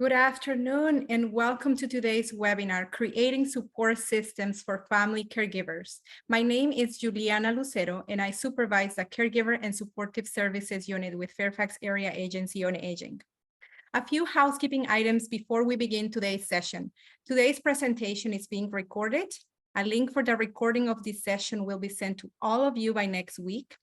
Good afternoon and welcome to today's webinar, Creating Support Systems for Family Caregivers. My name is Juliana Lucero and I supervise the Caregiver and Supportive Services Unit with Fairfax Area Agency on Aging. A few housekeeping items before we begin today's session. Today's presentation is being recorded. A link for the recording of this session will be sent to all of you by next week.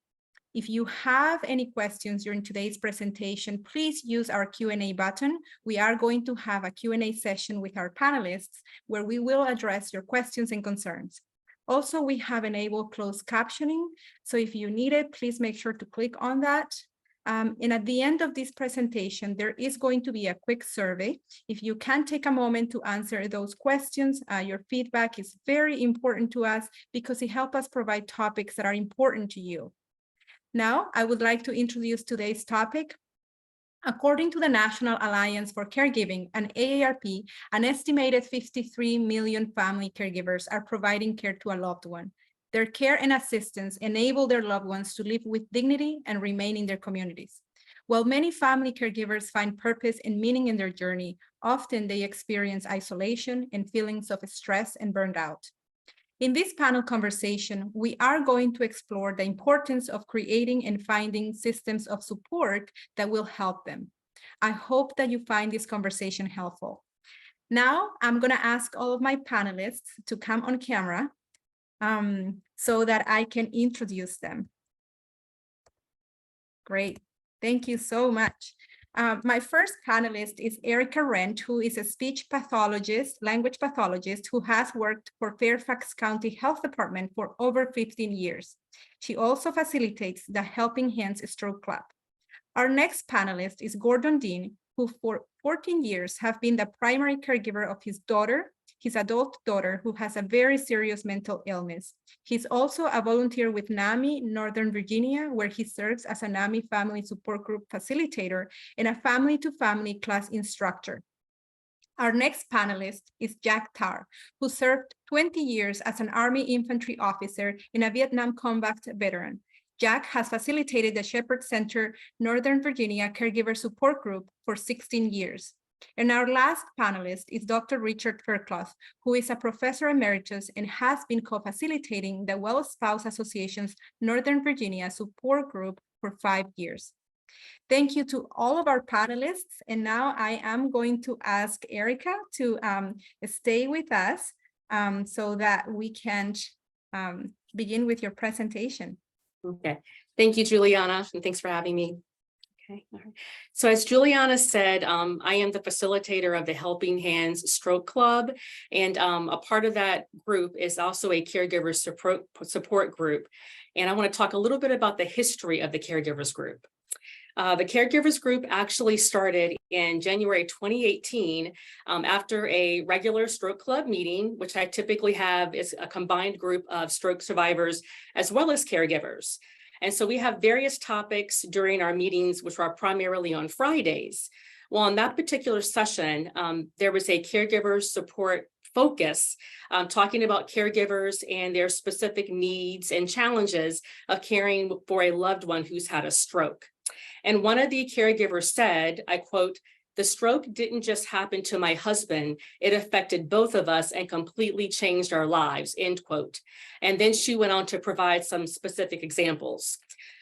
If you have any questions during today's presentation, please use our Q&A button. We are going to have a Q&A session with our panelists where we will address your questions and concerns. Also, we have enabled closed captioning. So if you need it, please make sure to click on that. And at the end of this presentation, there is going to be a quick survey. If you can take a moment to answer those questions, your feedback is very important to us because it helps us provide topics that are important to you. Now, I would like to introduce today's topic. According to the National Alliance for Caregiving and AARP, an estimated 53 million family caregivers are providing care to a loved one. Their care and assistance enable their loved ones to live with dignity and remain in their communities. While many family caregivers find purpose and meaning in their journey, often they experience isolation and feelings of stress and burned out. In this panel conversation, we are going to explore the importance of creating and finding systems of support that will help them. I hope that you find this conversation helpful. Now, I'm going to ask all of my panelists to come on camera so that I can introduce them. Great. Thank you so much. My first panelist is Erica Wrenn, who is a speech pathologist, language pathologist, who has worked for Fairfax County Health Department for over 15 years. She also facilitates the Helping Hands Stroke Club. Our next panelist is Gordon Dean, who for 14 years have been the primary caregiver of his daughter, his adult daughter, who has a very serious mental illness. He's also a volunteer with NAMI, Northern Virginia, where he serves as a NAMI family support group facilitator and a family-to-family class instructor. Our next panelist is Jack Tarr, who served 20 years as an Army infantry officer and a Vietnam combat veteran. Jack has facilitated the Shepperd Center, Northern Virginia Caregiver Support Group for 16 years. And our last panelist is Dr. Richard Faircloth, who is a professor emeritus and has been co-facilitating the WellSpouseorg Association's Northern Virginia support group for 5 years. Thank you to all of our panelists. And now I am going to ask Erica to stay with us so that we can begin with your presentation. Okay, thank you, Juliana, and thanks for having me. Okay, all right. So as Juliana said, I am the facilitator of the Helping Hands Stroke Club, and a part of that group is also a caregiver support group. And I want to talk a little bit about the history of the caregivers group. The caregivers group actually started in January 2018 after a regular stroke club meeting, which I typically have is a combined group of stroke survivors as well as caregivers. And so we have various topics during our meetings, which are primarily on Fridays. Well, on that particular session, there was a caregiver support focus talking about caregivers and their specific needs and challenges of caring for a loved one who's had a stroke. And one of the caregivers said, I quote, "The stroke didn't just happen to my husband, it affected both of us and completely changed our lives," end quote. And then she went on to provide some specific examples.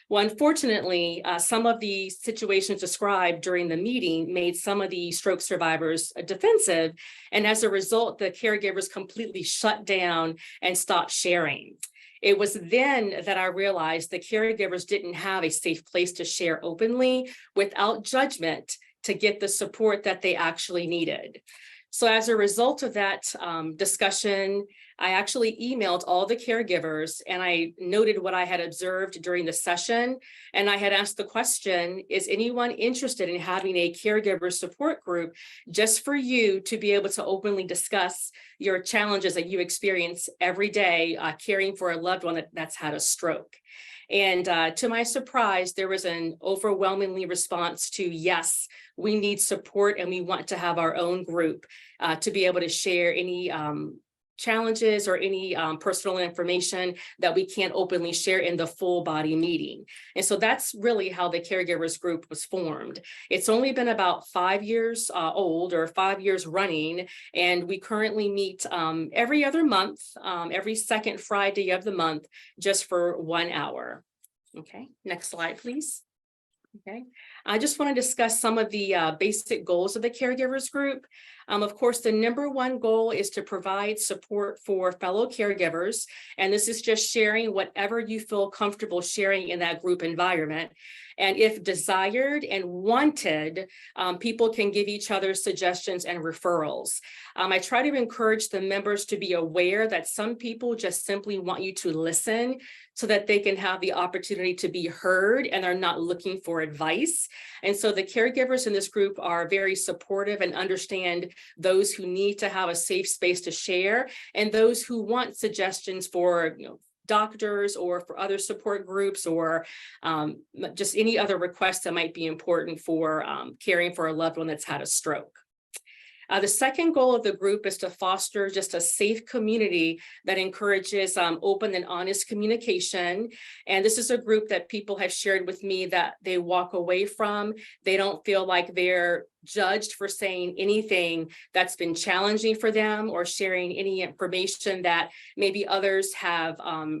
Well, unfortunately, some of the situations described during the meeting made some of the stroke survivors defensive. And as a result, the caregivers completely shut down and stopped sharing. It was then that I realized the caregivers didn't have a safe place to share openly without judgment to get the support that they actually needed. So as a result of that discussion, I actually emailed all the caregivers and I noted what I had observed during the session. And I had asked the question, is anyone interested in having a caregiver support group just for you to be able to openly discuss your challenges that you experience every day caring for a loved one that's had a stroke? And to my surprise, there was an overwhelmingly response to yes, we need support and we want to have our own group to be able to share any challenges or any personal information that we can't openly share in the full body meeting. And so that's really how the caregivers group was formed. It's only been about 5 years old, or 5 years running, and we currently meet every other month, every second Friday of the month, just for 1 hour. Okay, next slide, please. Okay, I just want to discuss some of the basic goals of the caregivers group. Of course, the #1 goal is to provide support for fellow caregivers. And this is just sharing whatever you feel comfortable sharing in that group environment. And if desired and wanted, people can give each other suggestions and referrals. I try to encourage the members to be aware that some people just simply want you to listen so that they can have the opportunity to be heard and are not looking for advice. And so the caregivers in this group are very supportive and understand those who need to have a safe space to share, and those who want suggestions for, doctors or for other support groups, or just any other requests that might be important for caring for a loved one that's had a stroke. The second goal of the group is to foster just a safe community that encourages open and honest communication. And this is a group that people have shared with me that they walk away from. They don't feel like they're judged for saying anything that's been challenging for them, or sharing any information that maybe others have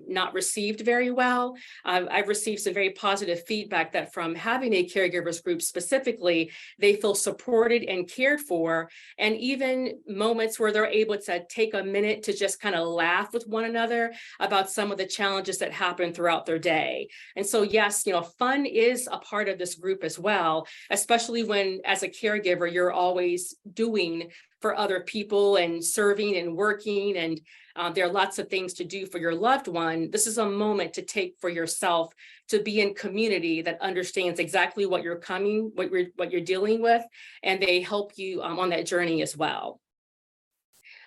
not received very well. I've received some very positive feedback that from having a caregivers group specifically, they feel supported and cared for, and even moments where they're able to take a minute to just kind of laugh with one another about some of the challenges that happen throughout their day. And so yes, fun is a part of this group as well, especially when as a caregiver, you're always doing for other people and serving and working, and there are lots of things to do for your loved one. This is a moment to take for yourself, to be in community that understands exactly what you're dealing with, and they help you on that journey as well.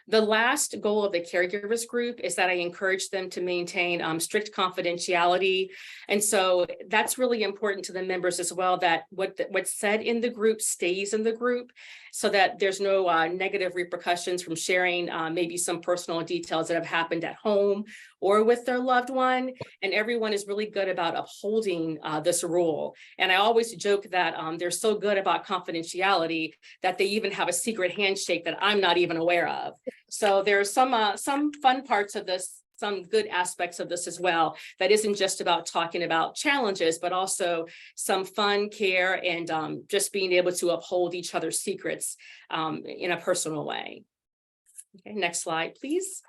The last goal of the caregivers group is that I encourage them to maintain strict confidentiality. And so that's really important to the members as well, that what's said in the group stays in the group, so that there's no negative repercussions from sharing maybe some personal details that have happened at home or with their loved one. And everyone is really good about upholding this rule. And I always joke that they're so good about confidentiality that they even have a secret handshake that I'm not even aware of. So there's some fun parts of this, some good aspects of this as well, that isn't just about talking about challenges, but also some fun, care, and just being able to uphold each other's secrets in a personal way. Okay, next slide, please.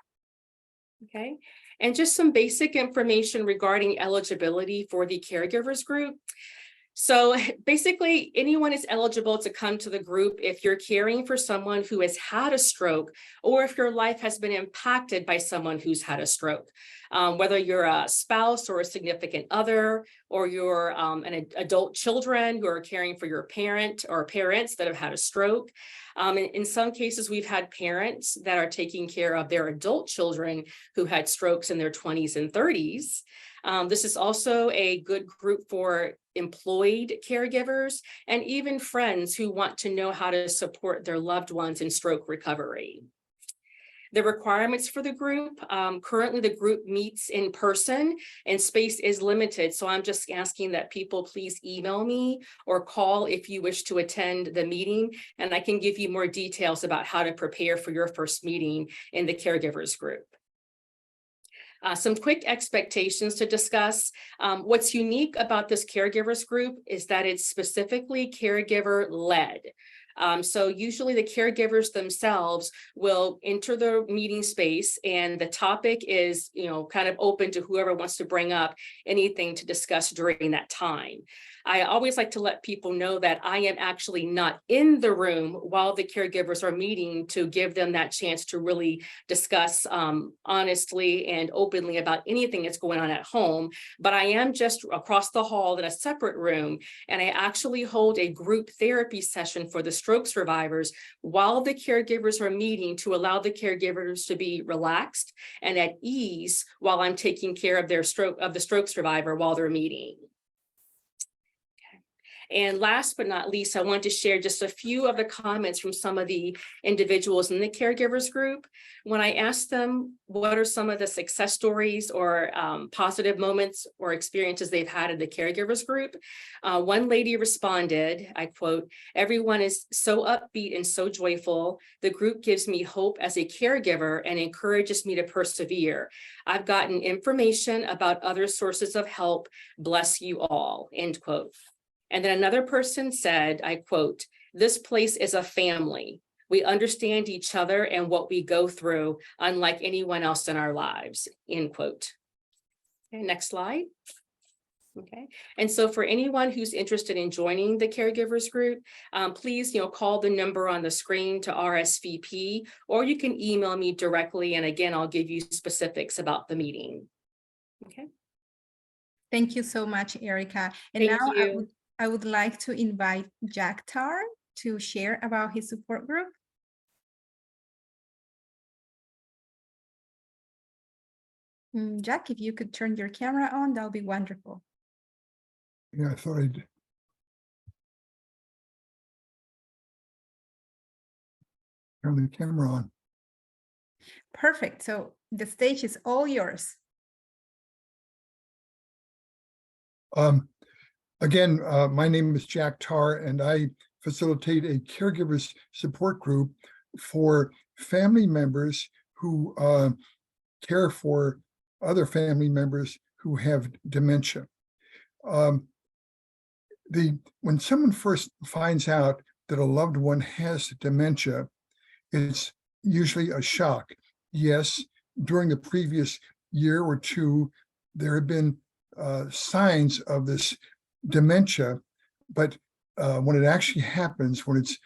Okay, and just some basic information regarding eligibility for the caregivers group. So basically, anyone is eligible to come to the group if you're caring for someone who has had a stroke, or if your life has been impacted by someone who's had a stroke. Whether you're a spouse or a significant other, or you're an adult children who are caring for your parent or parents that have had a stroke. In some cases, we've had parents that are taking care of their adult children who had strokes in their 20s and 30s. This is also a good group for employed caregivers and even friends who want to know how to support their loved ones in stroke recovery. The requirements for the group, currently the group meets in person and space is limited. So I'm just asking that people please email me or call if you wish to attend the meeting, and I can give you more details about how to prepare for your first meeting in the caregivers group. Some quick expectations to discuss. What's unique about this caregivers group is that it's specifically caregiver-led. So usually the caregivers themselves will enter the meeting space, and the topic is, kind of open to whoever wants to bring up anything to discuss during that time. I always like to let people know that I am actually not in the room while the caregivers are meeting, to give them that chance to really discuss honestly and openly about anything that's going on at home. But I am just across the hall in a separate room, and I actually hold a group therapy session for the stroke survivors while the caregivers are meeting, to allow the caregivers to be relaxed and at ease while I'm taking care of the stroke survivor while they're meeting. And last but not least, I want to share just a few of the comments from some of the individuals in the caregivers group. When I asked them what are some of the success stories or positive moments or experiences they've had in the caregivers group, one lady responded, I quote, "Everyone is so upbeat and so joyful. The group gives me hope as a caregiver and encourages me to persevere. I've gotten information about other sources of help. Bless you all," end quote. And then another person said, I quote, "This place is a family. We understand each other and what we go through, unlike anyone else in our lives," end quote. Okay, next slide. Okay, and so for anyone who's interested in joining the caregivers group, please, call the number on the screen to RSVP, or you can email me directly. And again, I'll give you specifics about the meeting. Okay. Thank you so much, Erica. And Thank now you. I would like to invite Jack Tarr to share about his support group. Jack, if you could turn your camera on, that would be wonderful. Yeah, I thought I'd. Turn the camera on. Perfect. So the stage is all yours. Again, my name is Jack Tarr, and I facilitate a caregivers support group for family members who care for other family members who have dementia. When someone first finds out that a loved one has dementia, it's usually a shock. Yes, during the previous year or two, there have been signs of this dementia, but when it actually happens, when it's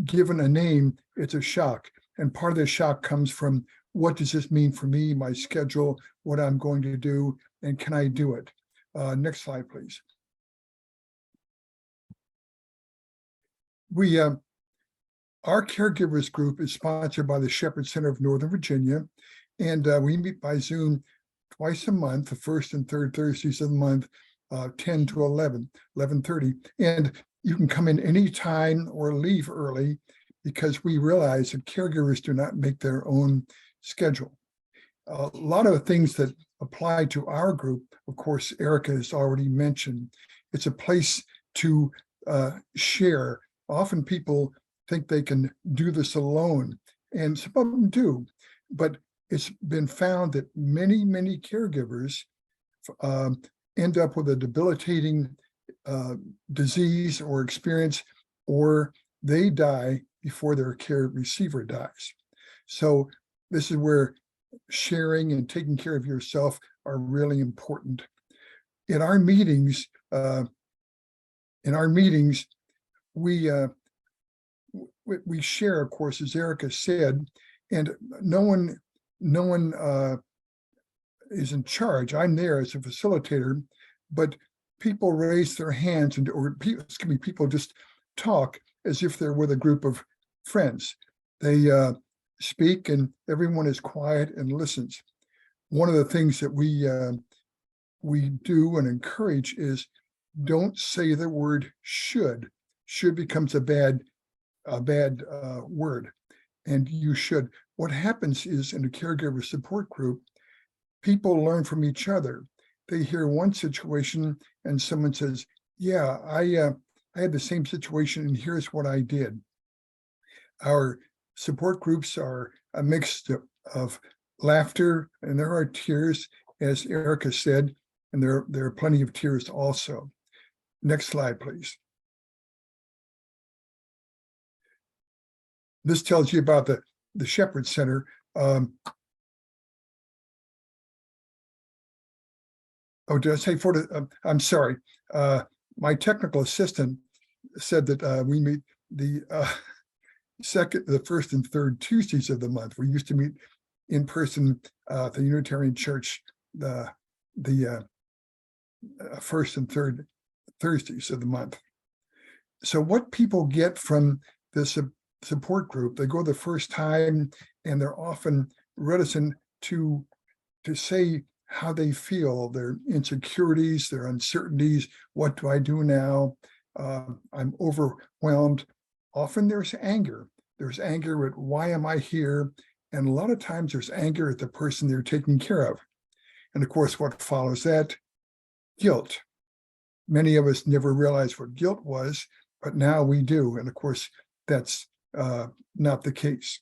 given a name, it's a shock. And part of the shock comes from, what does this mean for me, my schedule, what I'm going to do, and can I do it? Next slide, please. Our caregivers group is sponsored by the Shepperd Center of Northern Virginia, and we meet by Zoom twice a month, the first and third Thursdays of the month, 10 to 11:30. And you can come in anytime or leave early, because we realize that caregivers do not make their own schedule. A lot of the things that apply to our group, of course, Erica has already mentioned. It's a place to share. Often people think they can do this alone, and some of them do, but it's been found that many caregivers end up with a debilitating disease or experience, or they die before their care receiver dies. So this is where sharing and taking care of yourself are really important. In our meetings, we share, of course, as Erica said, and no one is in charge. I'm there as a facilitator, but people raise their hands people just talk as if they're with a group of friends. They speak and everyone is quiet and listens. One of the things that we do and encourage is, don't say the word should. Should becomes a bad word, and you should. What happens is, in a caregiver support group, people learn from each other. They hear one situation and someone says, yeah, I had the same situation and here's what I did. Our support groups are a mix of laughter, and there are tears, as Erica said, and there are plenty of tears also. Next slide, please. This tells you about the Shepperd Center. Oh, did I say I'm sorry. My technical assistant said that we meet the first and third Tuesdays of the month. We used to meet in person at the Unitarian Church the first and third Thursdays of the month. So what people get from this support group, they go the first time and they're often reticent to say how they feel, their insecurities, their uncertainties. What do I do now? I'm overwhelmed. Often there's anger. There's anger at why am I here? And a lot of times there's anger at the person they're taking care of. And of course, what follows that? Guilt. Many of us never realized what guilt was, but now we do. And of course, that's not the case.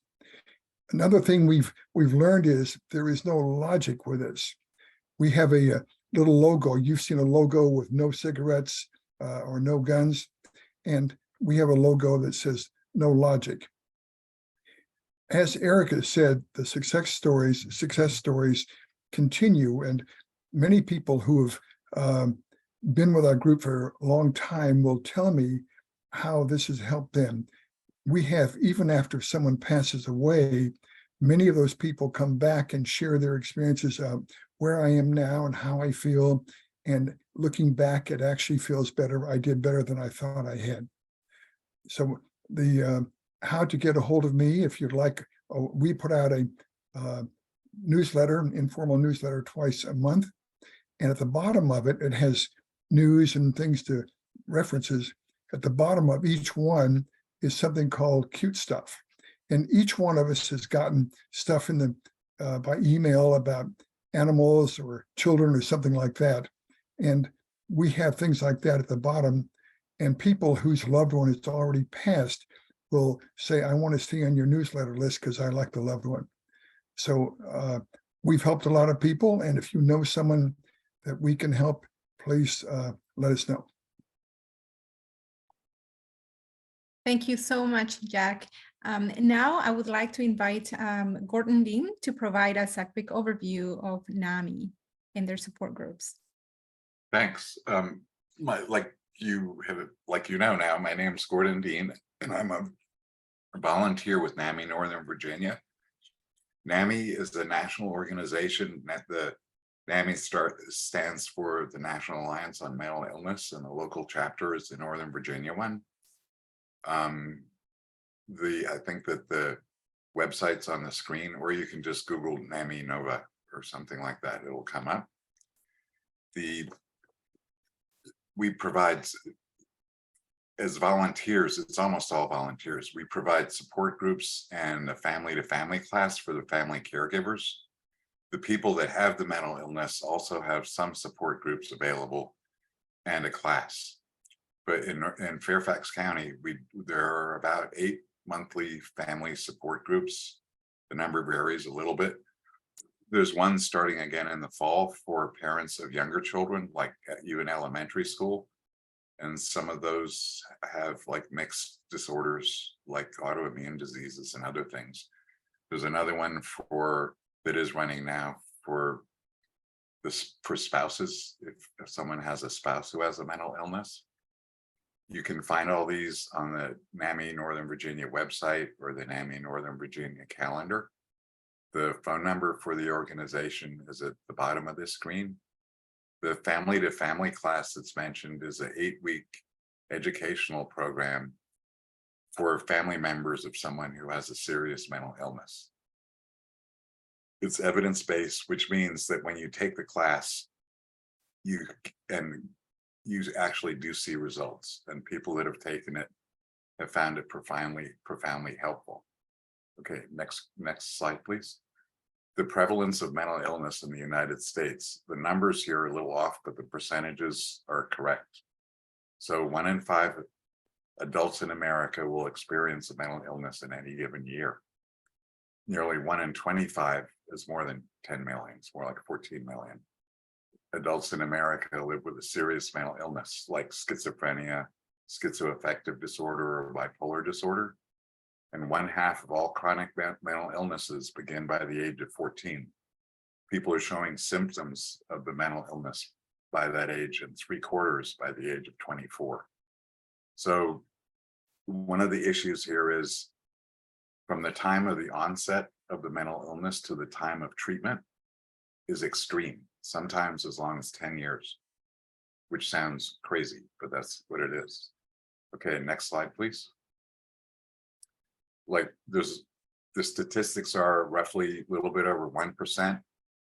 Another thing we've learned is there is no logic with this. We have a little logo. You've seen a logo with no cigarettes or no guns, and we have a logo that says no logic. As Erica said, the success stories continue, and many people who have been with our group for a long time will tell me how this has helped them. We have, even after someone passes away, many of those people come back and share their experiences of where I am now and how I feel. And looking back, it actually feels better. I did better than I thought I had. So the how to get a hold of me, if you'd like, we put out a newsletter, informal newsletter twice a month. And at the bottom of it, it has news and things to references. At the bottom of each one is something called Cute Stuff. And each one of us has gotten stuff in the by email about animals or children or something like that. And we have things like that at the bottom. And people whose loved one has already passed will say, I want to stay on your newsletter list because I like the loved one. So we've helped a lot of people. And if you know someone that we can help, please let us know. Thank you so much, Jack. Now I would like to invite Gordon Dean to provide us a quick overview of NAMI and their support groups. Thanks. Like you know now, my name's Gordon Dean, and I'm a volunteer with NAMI Northern Virginia. NAMI is the national organization that the NAMI stands for the National Alliance on Mental Illness, and the local chapter is the Northern Virginia one. I think that the website's on the screen, or you can just Google NAMI Nova or something like that. It will come up. We provide, as volunteers, it's almost all volunteers. We provide support groups and a family-to-family class for the family caregivers. The people that have the mental illness also have some support groups available and a class. But in Fairfax County, there are about 8 monthly family support groups. The number varies a little bit. There's one starting again in the fall for parents of younger children, like even elementary school. And some of those have like mixed disorders, like autoimmune diseases and other things. There's another one that is running now for spouses, if someone has a spouse who has a mental illness. You can find all these on the NAMI Northern Virginia website or the NAMI Northern Virginia calendar. The phone number for the organization is at the bottom of this screen. The family-to-family class that's mentioned is an 8-week educational program for family members of someone who has a serious mental illness. It's evidence-based, which means that when you take the class, you actually do see results, and people that have taken it have found it profoundly helpful. Okay, next slide, please. The prevalence of mental illness in the United States. The numbers here are a little off, but the percentages are correct. So 1 in 5 adults in America will experience a mental illness in any given year. Nearly 1 in 25 is more than 10 million. It's more like 14 million. Adults in America live with a serious mental illness like schizophrenia, schizoaffective disorder, or bipolar disorder. And 1/2 of all chronic mental illnesses begin by the age of 14. People are showing symptoms of the mental illness by that age, and 3/4 by the age of 24. So one of the issues here is from the time of the onset of the mental illness to the time of treatment is extreme, sometimes as long as 10 years, which sounds crazy, but that's what it is. Okay, next slide, please. Like the statistics are roughly a little bit over 1%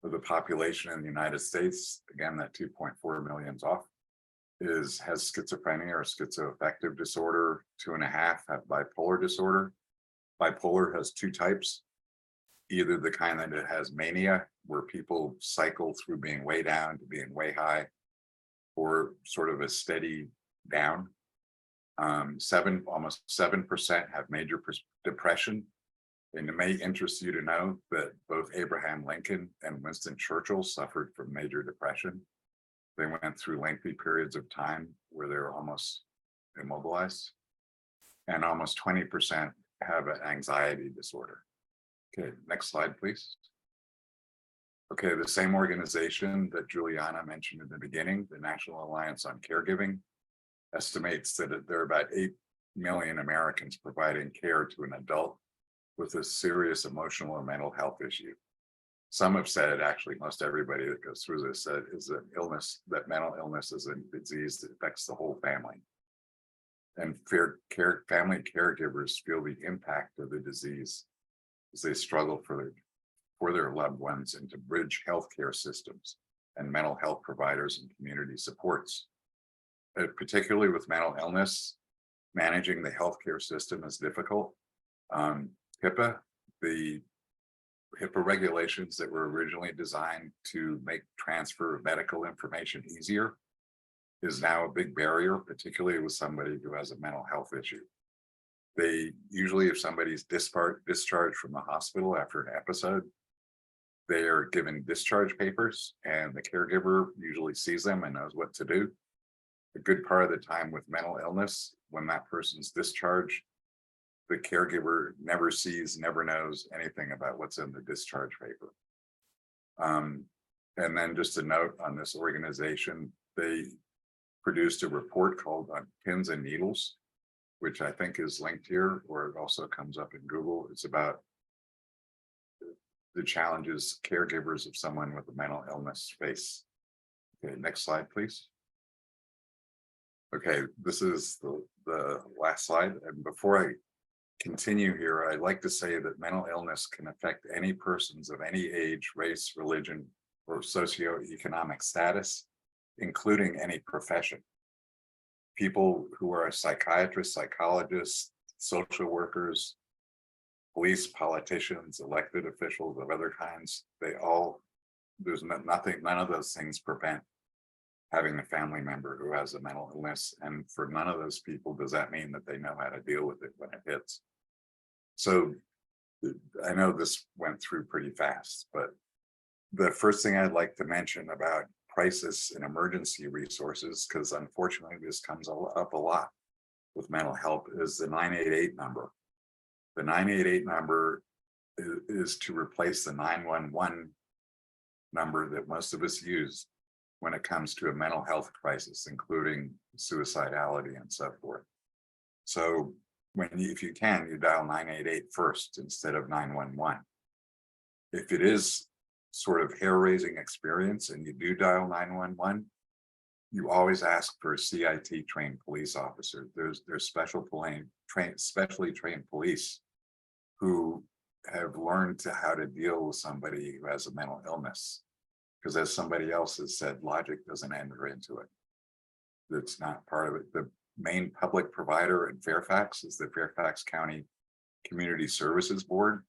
of the population in the United States. Again, that 2.4 million's off. has schizophrenia or schizoaffective disorder. 2.5 have bipolar disorder. Bipolar has 2 types, either the kind that it has mania, where people cycle through being way down to being way high, or sort of a steady down. Almost 7% have major depression. And it may interest you to know that both Abraham Lincoln and Winston Churchill suffered from major depression. They went through lengthy periods of time where they were almost immobilized. And almost 20% have an anxiety disorder. Okay, next slide, please. Okay, the same organization that Juliana mentioned in the beginning, the National Alliance on Caregiving, estimates that there are about 8 million Americans providing care to an adult with a serious emotional or mental health issue. Some have said, actually, most everybody that goes through this said is that mental illness is a disease that affects the whole family. And family caregivers feel the impact of the disease as they struggle for their loved ones and to bridge healthcare systems and mental health providers and community supports. Particularly with mental illness, managing the healthcare system is difficult. HIPAA, the HIPAA regulations that were originally designed to make transfer of medical information easier is now a big barrier, particularly with somebody who has a mental health issue. They usually, if somebody's discharged from the hospital after an episode, they are given discharge papers and the caregiver usually sees them and knows what to do. A good part of the time with mental illness, when that person's discharged, the caregiver never knows anything about what's in the discharge paper. And then just a note on this organization, they produced a report called On Pins and Needles, which I think is linked here, or it also comes up in Google. It's about the challenges caregivers of someone with a mental illness face. Okay, next slide, please. Okay, this is the last slide. And before I continue here, I'd like to say that mental illness can affect any persons of any age, race, religion, or socioeconomic status, including any profession. People who are psychiatrists, psychologists, social workers, police, politicians, elected officials of other kinds, none of those things prevent having a family member who has a mental illness. And for none of those people does that mean that they know how to deal with it when it hits. So I know this went through pretty fast, but the first thing I'd like to mention about crisis and emergency resources, because unfortunately this comes up a lot with mental health, is the 988 number. The 988 number is to replace the 911 number that most of us use when it comes to a mental health crisis, including suicidality and so forth. So if you can, you dial 988 first instead of 911. If it is sort of hair-raising experience and you do dial 911, you always ask for a CIT trained police officer. There's specially trained police who have learned how to deal with somebody who has a mental illness. Because as somebody else has said, logic doesn't enter into it. That's not part of it. The main public provider in Fairfax is the Fairfax County Community Services Board.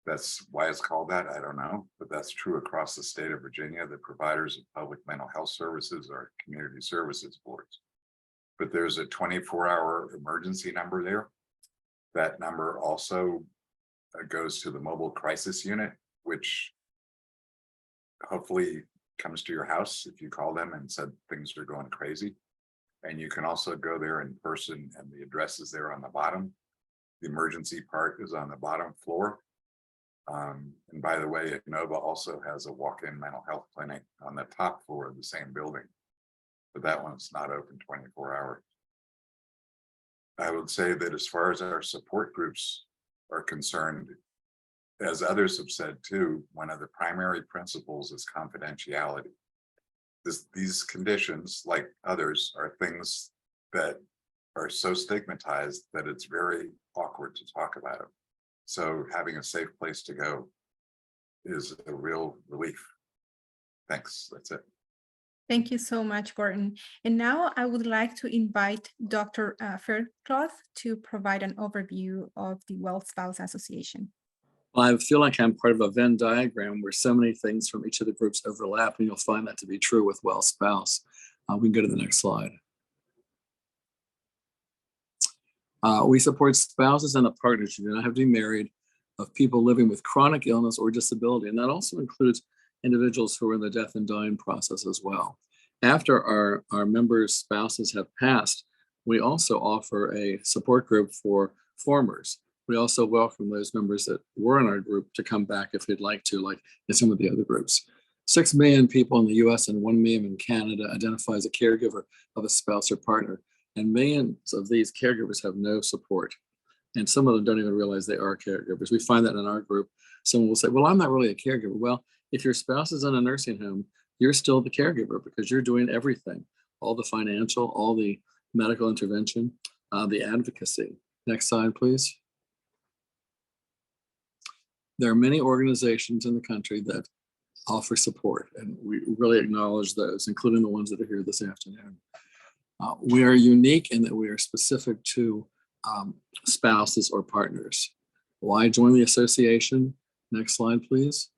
That's why it's called that, I don't know, but that's true across the state of Virginia. The providers of public mental health services are community services boards. But there's a 24-hour emergency number there. That number also goes to the mobile crisis unit, which hopefully comes to your house if you call them and said things are going crazy. And you can also go there in person, and the address is there on the bottom. The emergency part is on the bottom floor. And by the way, Nova also has a walk-in mental health clinic on the top floor of the same building, but that one's not open 24 hours. I would say that as far as our support groups are concerned, as others have said too, one of the primary principles is confidentiality. These conditions, like others, are things that are so stigmatized that it's very awkward to talk about them. So having a safe place to go is a real relief. Thanks, that's it. Thank you so much, Gordon. And now I would like to invite Dr. Faircloth to provide an overview of the Well Spouse Association. Well, I feel like I'm part of a Venn diagram where so many things from each of the groups overlap, and you'll find that to be true with Well Spouse. We can go to the next slide. We support spouses and the partners who do not have to be married of people living with chronic illness or disability, and that also includes individuals who are in the death and dying process as well. After our members' spouses have passed, we also offer a support group for formers. We also welcome those members that were in our group to come back if they'd like to, like in some of the other groups. 6 million people in the US and 1 million in Canada identify as a caregiver of a spouse or partner, and millions of these caregivers have no support. And some of them don't even realize they are caregivers. We find that in our group. Someone will say, well, I'm not really a caregiver. Well, if your spouse is in a nursing home, you're still the caregiver because you're doing everything, all the financial, all the medical intervention, the advocacy. Next slide, please. There are many organizations in the country that offer support, and we really acknowledge those, including the ones that are here this afternoon. We are unique in that we are specific to spouses or partners. Why join the association? Next slide, please.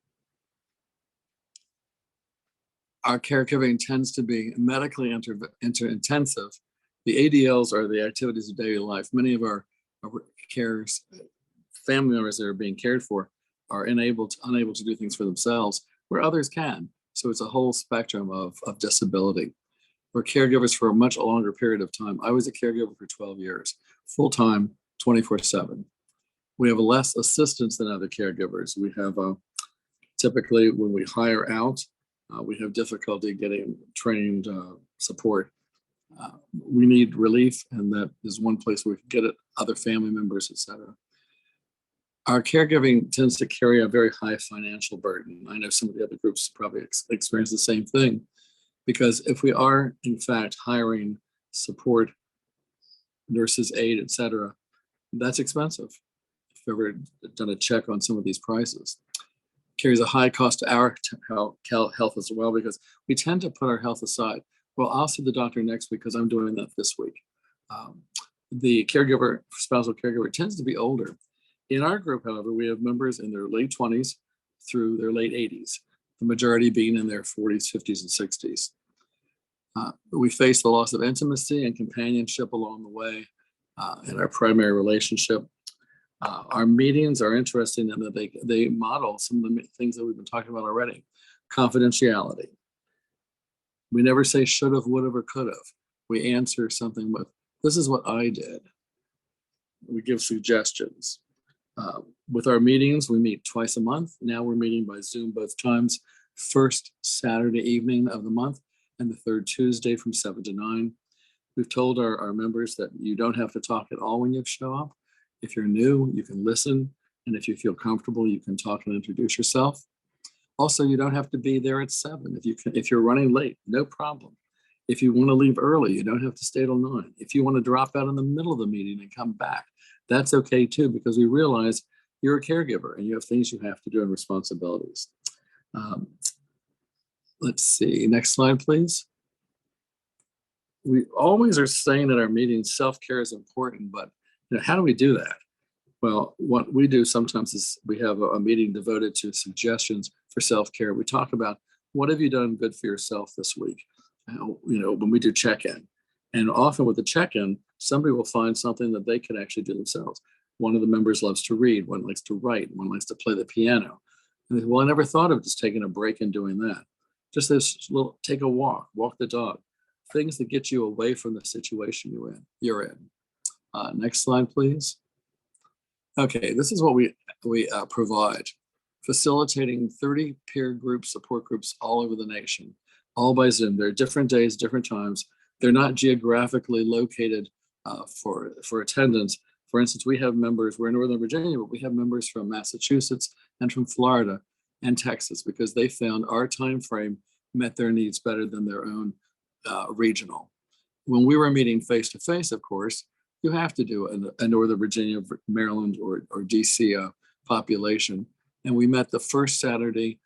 Our caregiving tends to be medically intensive. The ADLs are the activities of daily life. Many of our family members that are being cared for are unable to do things for themselves where others can. So it's a whole spectrum of disability. We're caregivers for a much longer period of time. I was a caregiver for 12 years, full-time, 24/7. We have less assistance than other caregivers. We have typically when we hire out, we have difficulty getting trained support. We need relief, and that is one place where we can get it, other family members, etc. Our caregiving tends to carry a very high financial burden. I know some of the other groups probably experience the same thing, because if we are, in fact, hiring support, nurses, aid, etc., that's expensive. If you've ever done a check on some of these prices, carries a high cost to our health as well, because we tend to put our health aside. Well, I'll see the doctor next week because I'm doing that this week. The caregiver, spousal caregiver, tends to be older. In our group, however, we have members in their late 20s through their late 80s, the majority being in their 40s, 50s, and 60s. We face the loss of intimacy and companionship along the way in our primary relationship. Our meetings are interesting in that they model some of the things that we've been talking about already. Confidentiality. We never say should have, would have, or could have. We answer something with, this is what I did. We give suggestions. With our meetings, we meet twice a month. Now we're meeting by Zoom both times, first Saturday evening of the month and the third Tuesday from 7 to 9. We've told our members that you don't have to talk at all when you show up. If you're new, you can listen. And if you feel comfortable, you can talk and introduce yourself. Also, you don't have to be there at 7. If you're running late, no problem. If you want to leave early, you don't have to stay till 9. If you want to drop out in the middle of the meeting and come back, that's okay too, because we realize you're a caregiver and you have things you have to do and responsibilities. Let's see, next slide, please. We always are saying at our meetings, self-care is important, but how do we do that? Well, what we do sometimes is we have a meeting devoted to suggestions for self-care. We talk about what have you done good for yourself this week? When we do check-in. And often with the check-in, somebody will find something that they can actually do themselves. One of the members loves to read, one likes to write, one likes to play the piano. And they say, well, I never thought of just taking a break and doing that. Just this little, take a walk the dog, things that get you away from the situation you're in. Next slide, please. Okay, this is what we provide. Facilitating 30 peer group support groups all over the nation, all by Zoom. There are different days, different times. They're not geographically located for attendance. For instance, we have members, we're in Northern Virginia, but we have members from Massachusetts and from Florida and Texas, because they found our time frame met their needs better than their own regional. When we were meeting face-to-face, of course, you have to do a Northern Virginia, Maryland, or DC population. And we met the first Saturday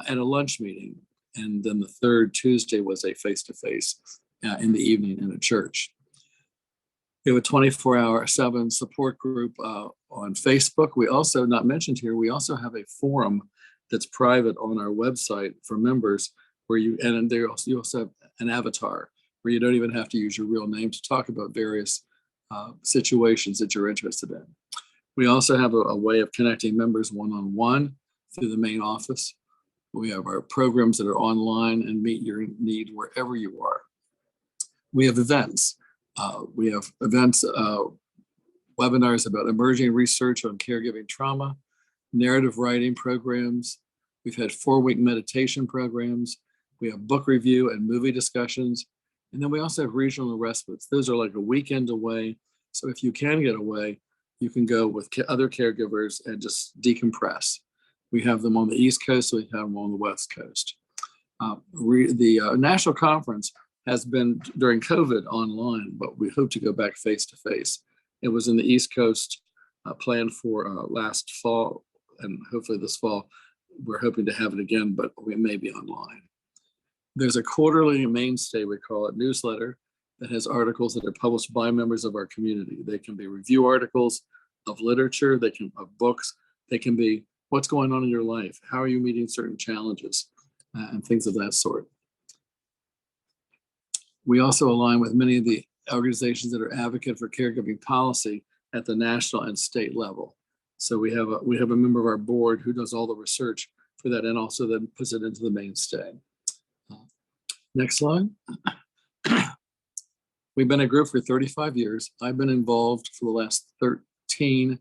at a lunch meeting. And then the third Tuesday was a face-to-face in the evening in a church. We have a 24/7 support group on Facebook. We also, not mentioned here, we also have a forum that's private on our website for members where you also have an avatar where you don't even have to use your real name to talk about various situations that you're interested in. We also have a way of connecting members one-on-one through the main office. We have our programs that are online and meet your need wherever you are. We have events. Webinars about emerging research on caregiving trauma, narrative writing programs. We've had 4-week meditation programs. We have book review and movie discussions. And then we also have regional respites. Those are like a weekend away. So if you can get away, you can go with other caregivers and just decompress. We have them on the East Coast, we have them on the West Coast. The national conference has been during COVID online, but we hope to go back face to face. It was in the East Coast, planned for last fall, and hopefully this fall, we're hoping to have it again, but we may be online. There's a quarterly mainstay, we call it, newsletter that has articles that are published by members of our community. They can be review articles of literature, they can of books, they can be what's going on in your life, how are you meeting certain challenges, and things of that sort. We also align with many of the organizations that are advocate for caregiving policy at the national and state level. So we have a member of our board who does all the research for that and also then puts it into the mainstay. Next slide. We've been a group for 35 years. I've been involved for the last 13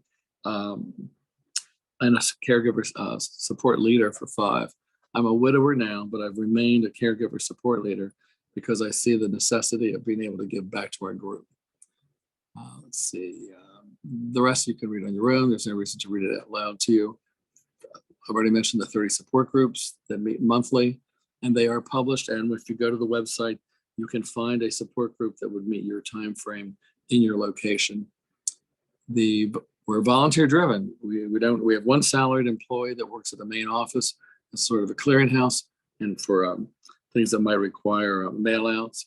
and a caregiver support leader for 5. I'm a widower now, but I've remained a caregiver support leader because I see the necessity of being able to give back to our group. Let's see. The rest you can read on your own. There's no reason to read it out loud to you. I've already mentioned the 30 support groups that meet monthly, and they are published. And if you go to the website, you can find a support group that would meet your time frame in your location. We're volunteer driven. We have one salaried employee that works at the main office as sort of a clearinghouse and for things that might require mail outs.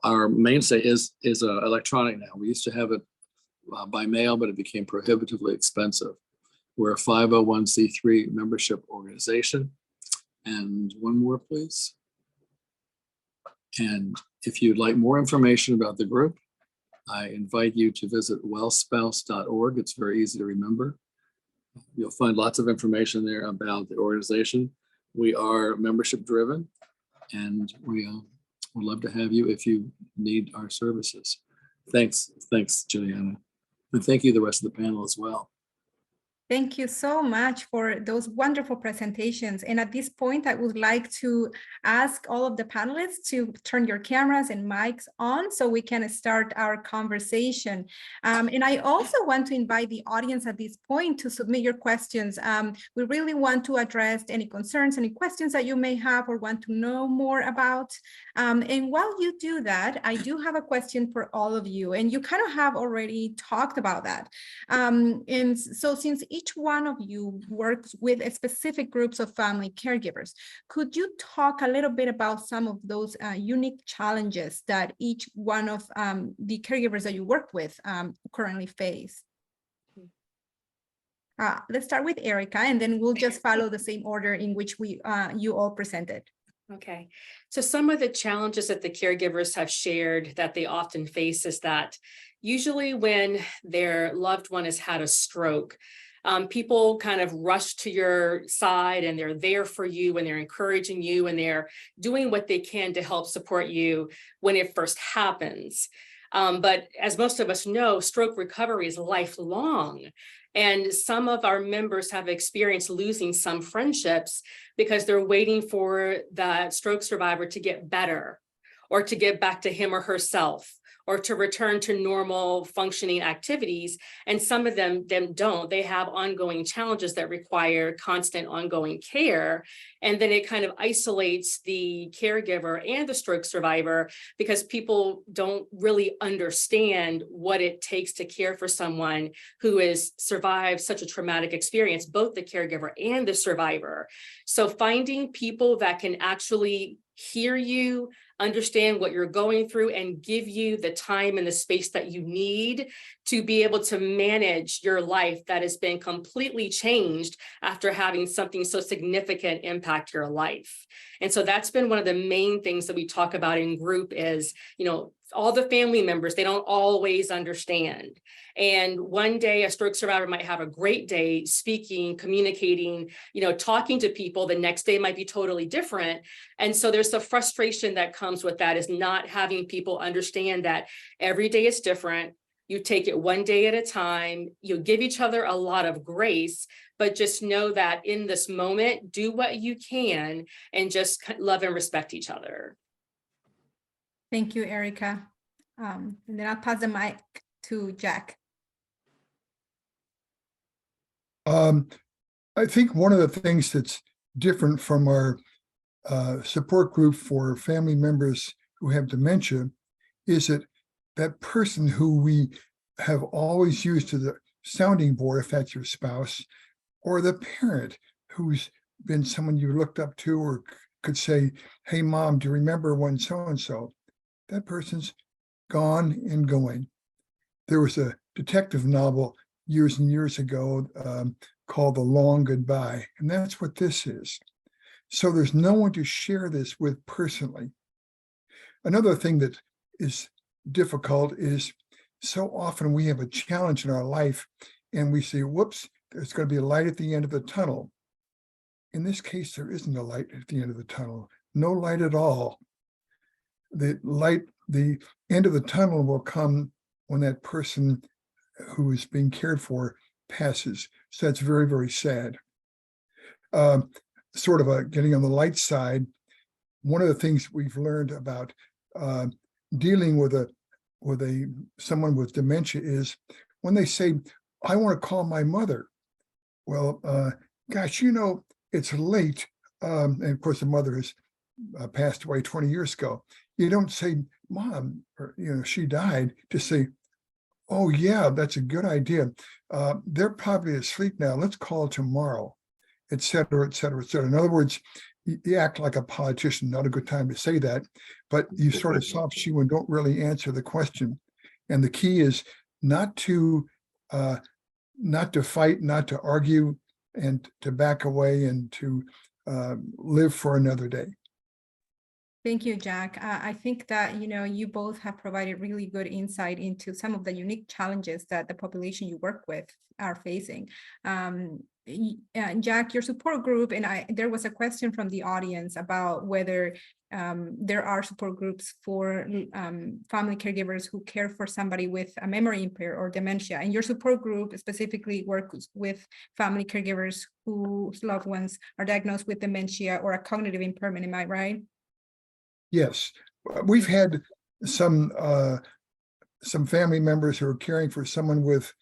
Our mainstay is electronic now. We used to have it by mail, but it became prohibitively expensive. We're a 501c3 membership organization. And one more, please. And if you'd like more information about the group, I invite you to visit WellSpouseorg. It's very easy to remember. You'll find lots of information there about the organization. We are membership driven, and we would love to have you if you need our services. Thanks, Juliana. And thank you, the rest of the panel as well. Thank you so much for those wonderful presentations. And at this point, I would like to ask all of the panelists to turn your cameras and mics on so we can start our conversation. And I also want to invite the audience at this point to submit your questions. We really want to address any concerns, any questions that you may have or want to know more about. And while you do that, I do have a question for all of you. And you kind of have already talked about that. And so since each one of you works with specific groups of family caregivers, could you talk a little bit about some of those unique challenges that each one of the caregivers that you work with currently face? Let's start with Erica, and then we'll just follow the same order in which you all presented. Okay, so some of the challenges that the caregivers have shared that they often face is that usually when their loved one has had a stroke, people kind of rush to your side and they're there for you and they're encouraging you and they're doing what they can to help support you when it first happens. But as most of us know, stroke recovery is lifelong. And some of our members have experienced losing some friendships because they're waiting for the stroke survivor to get better or to get back to him or herself, or to return to normal functioning activities. And some of them don't. They have ongoing challenges that require constant ongoing care. And then it kind of isolates the caregiver and the stroke survivor because people don't really understand what it takes to care for someone who has survived such a traumatic experience, both the caregiver and the survivor. So finding people that can actually hear you, understand what you're going through, and give you the time and the space that you need to be able to manage your life that has been completely changed after having something so significant impact your life. And so that's been one of the main things that we talk about in group is, all the family members, they don't always understand. And one day a stroke survivor might have a great day speaking, communicating, talking to people. The next day might be totally different. And so there's the frustration that comes with that, is not having people understand that every day is different. You take it one day at a time. You give each other a lot of grace, but just know that in this moment, do what you can and just love and respect each other. Thank you, Erica. And then I'll pass the mic to Jack. I think one of the things that's different from our support group for family members who have dementia is that person who we have always used as a sounding board, if that's your spouse, or the parent who's been someone you looked up to or could say, hey, mom, do you remember when so-and-so? That person's gone and going. There was a detective novel years and years ago called The Long Goodbye, and that's what this is. So there's no one to share this with personally. Another thing that is difficult is so often we have a challenge in our life and we say, whoops, there's going to be a light at the end of the tunnel. In this case, there isn't a light at the end of the tunnel, no light at all. The end of the tunnel will come when that person who is being cared for passes. So that's very, very sad. Sort of getting on the light side, one of the things we've learned about dealing with someone with dementia is when they say, I want to call my mother. Well, gosh, it's late. And of course, the mother has passed away 20 years ago. You don't say, mom, or, she died. Just say, oh, yeah, that's a good idea. They're probably asleep now. Let's call tomorrow, et cetera, et cetera, et cetera. In other words, you act like a politician, not a good time to say that, but you sort of soft shoe and don't really answer the question. And the key is not to fight, not to argue, and to back away and to live for another day. Thank you, Jack. I think that, you both have provided really good insight into some of the unique challenges that the population you work with are facing. Jack, your support group, and there was a question from the audience about whether there are support groups for family caregivers who care for somebody with a memory impairment or dementia. And your support group specifically works with family caregivers whose loved ones are diagnosed with dementia or a cognitive impairment. Am I right? Yes, we've had some family members who are caring for someone with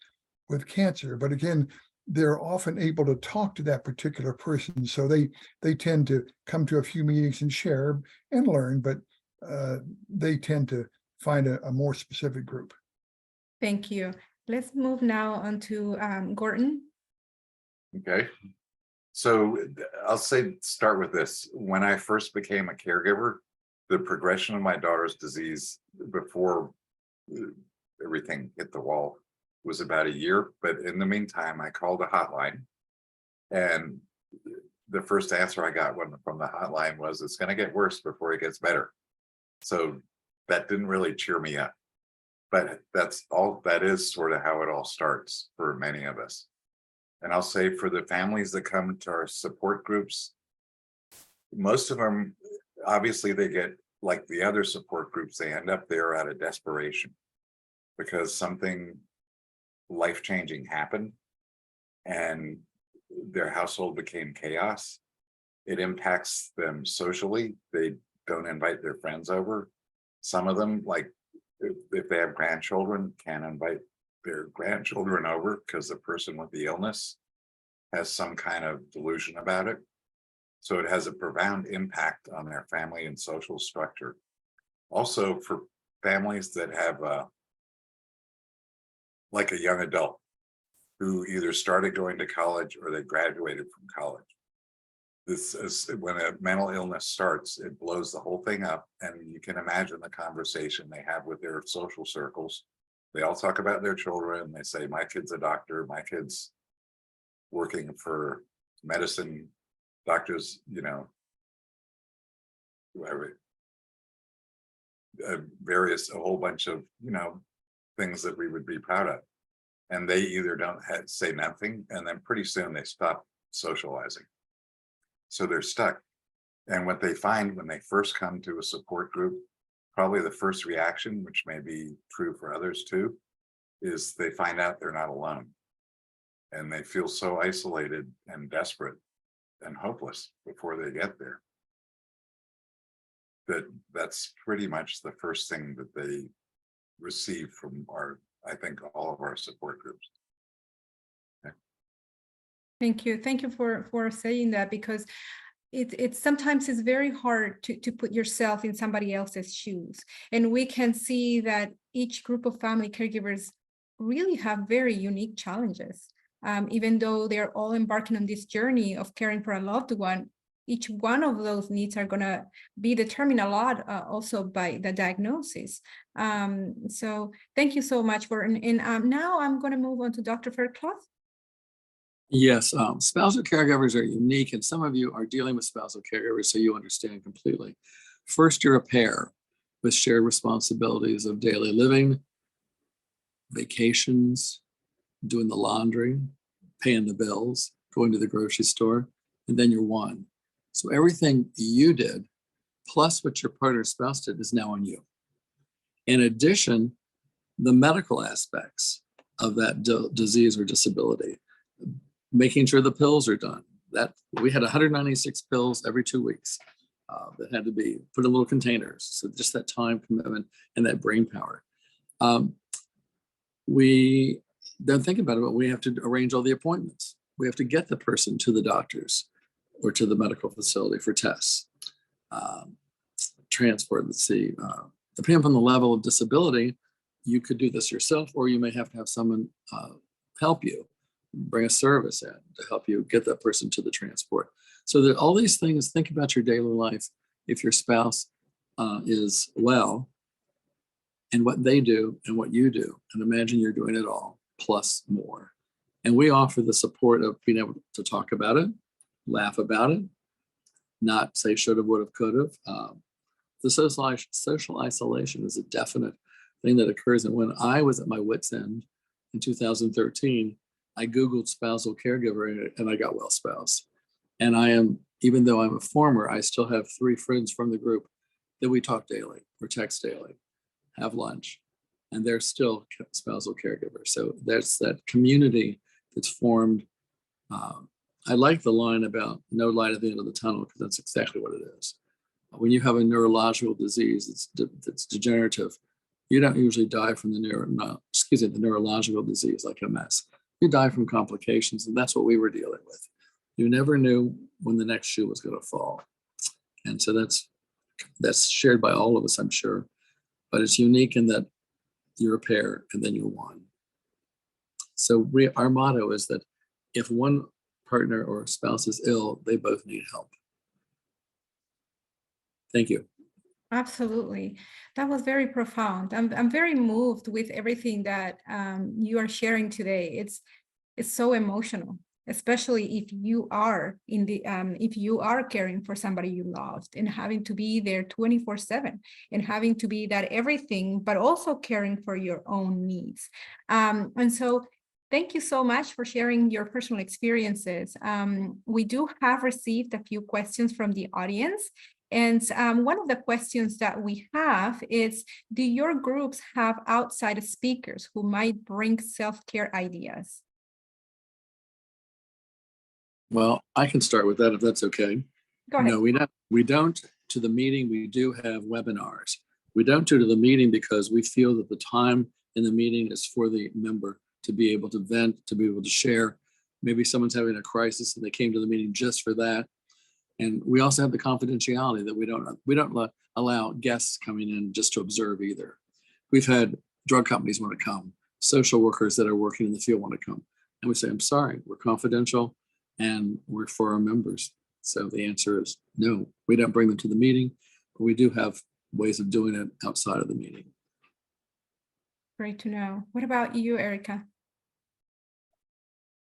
cancer, but again, they're often able to talk to that particular person, so they tend to come to a few meetings and share and learn, but they tend to find a more specific group. Thank you. Let's move now on to Gordon. Okay. So I'll start with this. When I first became a caregiver, the progression of my daughter's disease before everything hit the wall was about a year. But in the meantime, I called a hotline, and the first answer I got from the hotline was, it's going to get worse before it gets better. So that didn't really cheer me up. But that is sort of how it all starts for many of us. And I'll say for the families that come to our support groups, most of them, obviously they get, like the other support groups, they end up there out of desperation because something life-changing happened and their household became chaos. It impacts them socially. They don't invite their friends over. Some of them, like if they have grandchildren, can invite their grandchildren over because the person with the illness has some kind of delusion about it. So it has a profound impact on their family and social structure. Also for families that have like a young adult who either started going to college or they graduated from college. This is when a mental illness starts, it blows the whole thing up. And you can imagine the conversation they have with their social circles. They all talk about their children. They say, my kid's a doctor, my kid's working for medicine, doctors, you know, whoever, a whole bunch of, you know, things that we would be proud of. And they either don't say nothing, and then pretty soon they stop socializing. So they're stuck. And what they find when they first come to a support group, probably the first reaction, which may be true for others too, is they find out they're not alone. And they feel so isolated and desperate and hopeless before they get there. That's pretty much the first thing that they receive from I think all of our support groups. Thank you. Thank you for saying that, because it's sometimes it's very hard to put yourself in somebody else's shoes. And we can see that each group of family caregivers really have very unique challenges. Even though they're all embarking on this journey of caring for a loved one, each one of those needs are going to be determined a lot also by the diagnosis. So thank you so much now I'm going to move on to Dr. Faircloth. Yes, spousal caregivers are unique, and some of you are dealing with spousal caregivers, so you understand completely. First, you're a pair with shared responsibilities of daily living, vacations, doing the laundry, paying the bills, going to the grocery store, and then you're one. So everything you did, plus what your partner or spouse did, is now on you. In addition, the medical aspects of that disease or disability, making sure the pills are done. That we had 196 pills every 2 weeks that had to be put in little containers. So just that time commitment and that brain power. We don't think about it, but we have to arrange all the appointments. We have to get the person to the doctors or to the medical facility for tests, transport. Let's see, depending upon the level of disability, you could do this yourself, or you may have to have someone help you, bring a service in to help you get that person to the transport. So that all these things, think about your daily life. If your spouse is well, and what they do and what you do, and imagine you're doing it all plus more. And we offer the support of being able to talk about it, laugh about it, not say should have, would have, could have. The social isolation is a definite thing that occurs. And when I was at my wit's end in 2013, I Googled spousal caregiver and I got WellSpouse. And I am, even though I'm a former, I still have 3 friends from the group that we talk daily or text daily, have lunch, and they're still spousal caregivers. So there's that community that's formed. I like the line about no light at the end of the tunnel, because that's exactly what it is. When you have a neurological disease that's degenerative, you don't usually die from the neurological disease like MS. You die from complications, and that's what we were dealing with. You never knew when the next shoe was going to fall. And so that's shared by all of us, I'm sure. But it's unique in that you're a pair and then you're one. So our motto is that if one partner or spouse is ill, they both need help. Thank you. Absolutely. That was very profound. I'm very moved with everything that you are sharing today. It's so emotional, especially if you are if you are caring for somebody you loved and having to be there 24/7 and having to be that everything, but also caring for your own needs. And so thank you so much for sharing your personal experiences. We do have received a few questions from the audience. And one of the questions that we have is, do your groups have outside speakers who might bring self-care ideas? Well, I can start with that if that's okay. Go ahead. No, we don't. To the meeting, we do have webinars We don't do it at the meeting because we feel that the time in the meeting is for the member to be able to vent, to be able to share. Maybe someone's having a crisis and they came to the meeting just for that. And we also have the confidentiality that we don't allow guests coming in just to observe either. We've had drug companies want to come, social workers that are working in the field want to come. And we say, I'm sorry, we're confidential and we're for our members. So the answer is no, we don't bring them to the meeting, but we do have ways of doing it outside of the meeting. Great to know. What about you, Erica?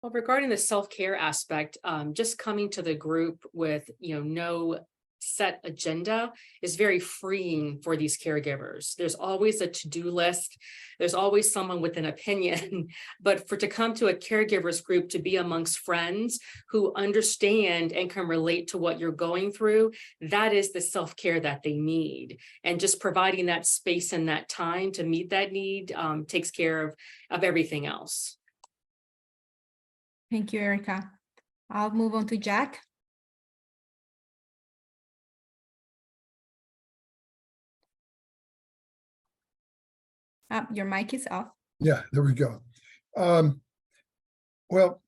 Well, regarding the self-care aspect, just coming to the group with, no set agenda is very freeing for these caregivers. There's always a to-do list. There's always someone with an opinion, but to come to a caregivers group to be amongst friends who understand and can relate to what you're going through, that is the self-care that they need. And just providing that space and that time to meet that need takes care of everything else. Thank you, Erica. I'll move on to Jack. Your mic is off. Yeah, there we go. Well,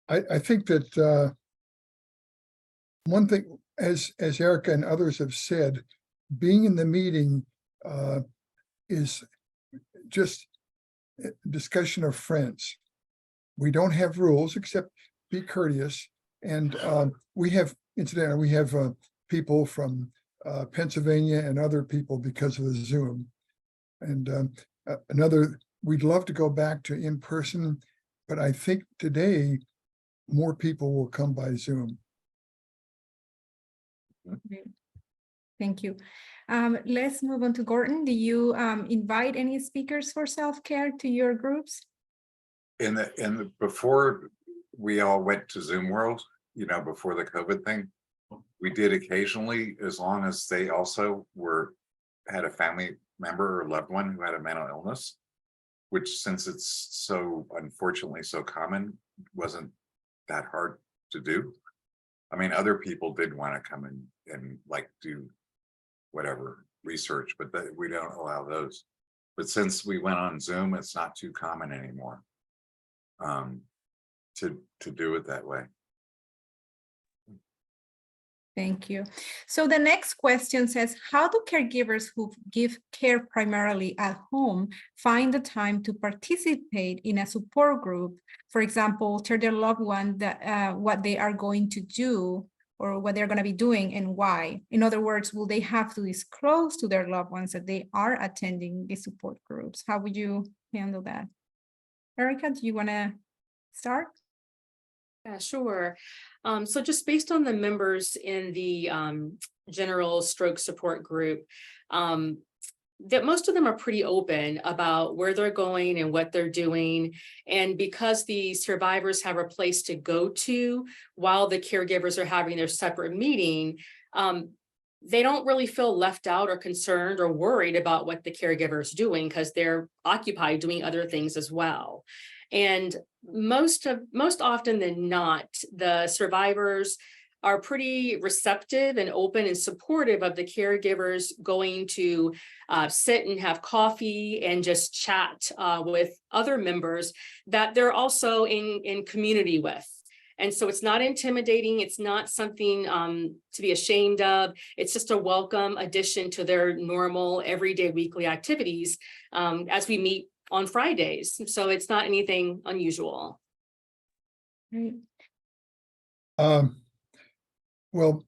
I think that one thing, as Erica and others have said, being in the meeting is just a discussion of friends. We don't have rules except be courteous. And we have, incidentally, we have people from Pennsylvania and other people because of the Zoom. And we'd love to go back to in person, but I think today more people will come by Zoom. Thank you. Let's move on to Gordon. Do you invite any speakers for self-care to your groups? Before we all went to Zoom World, before the COVID thing, we did occasionally, as long as they also had a family member or loved one who had a mental illness, which, since it's so unfortunately so common, wasn't that hard to do. I mean, other people did want to come and like do whatever research, but we don't allow those. But since we went on Zoom, it's not too common anymore to do it that way. Thank you. So the next question says, how do caregivers who give care primarily at home find the time to participate in a support group? For example, tell their loved one that what they are going to do or what they're going to be doing and why. In other words, will they have to disclose to their loved ones that they are attending the support groups? How would you handle that? Erica, do you want to start? Yeah, sure. So just based on the members in the general stroke support group, that most of them are pretty open about where they're going and what they're doing. And because the survivors have a place to go to while the caregivers are having their separate meeting, they don't really feel left out or concerned or worried about what the caregiver is doing because they're occupied doing other things as well. And most often than not, the survivors are pretty receptive and open and supportive of the caregivers going to sit and have coffee and just chat with other members that they're also in community with. And so it's not intimidating. It's not something to be ashamed of. It's just a welcome addition to their normal everyday weekly activities as we meet on Fridays. So it's not anything unusual. Right. Well,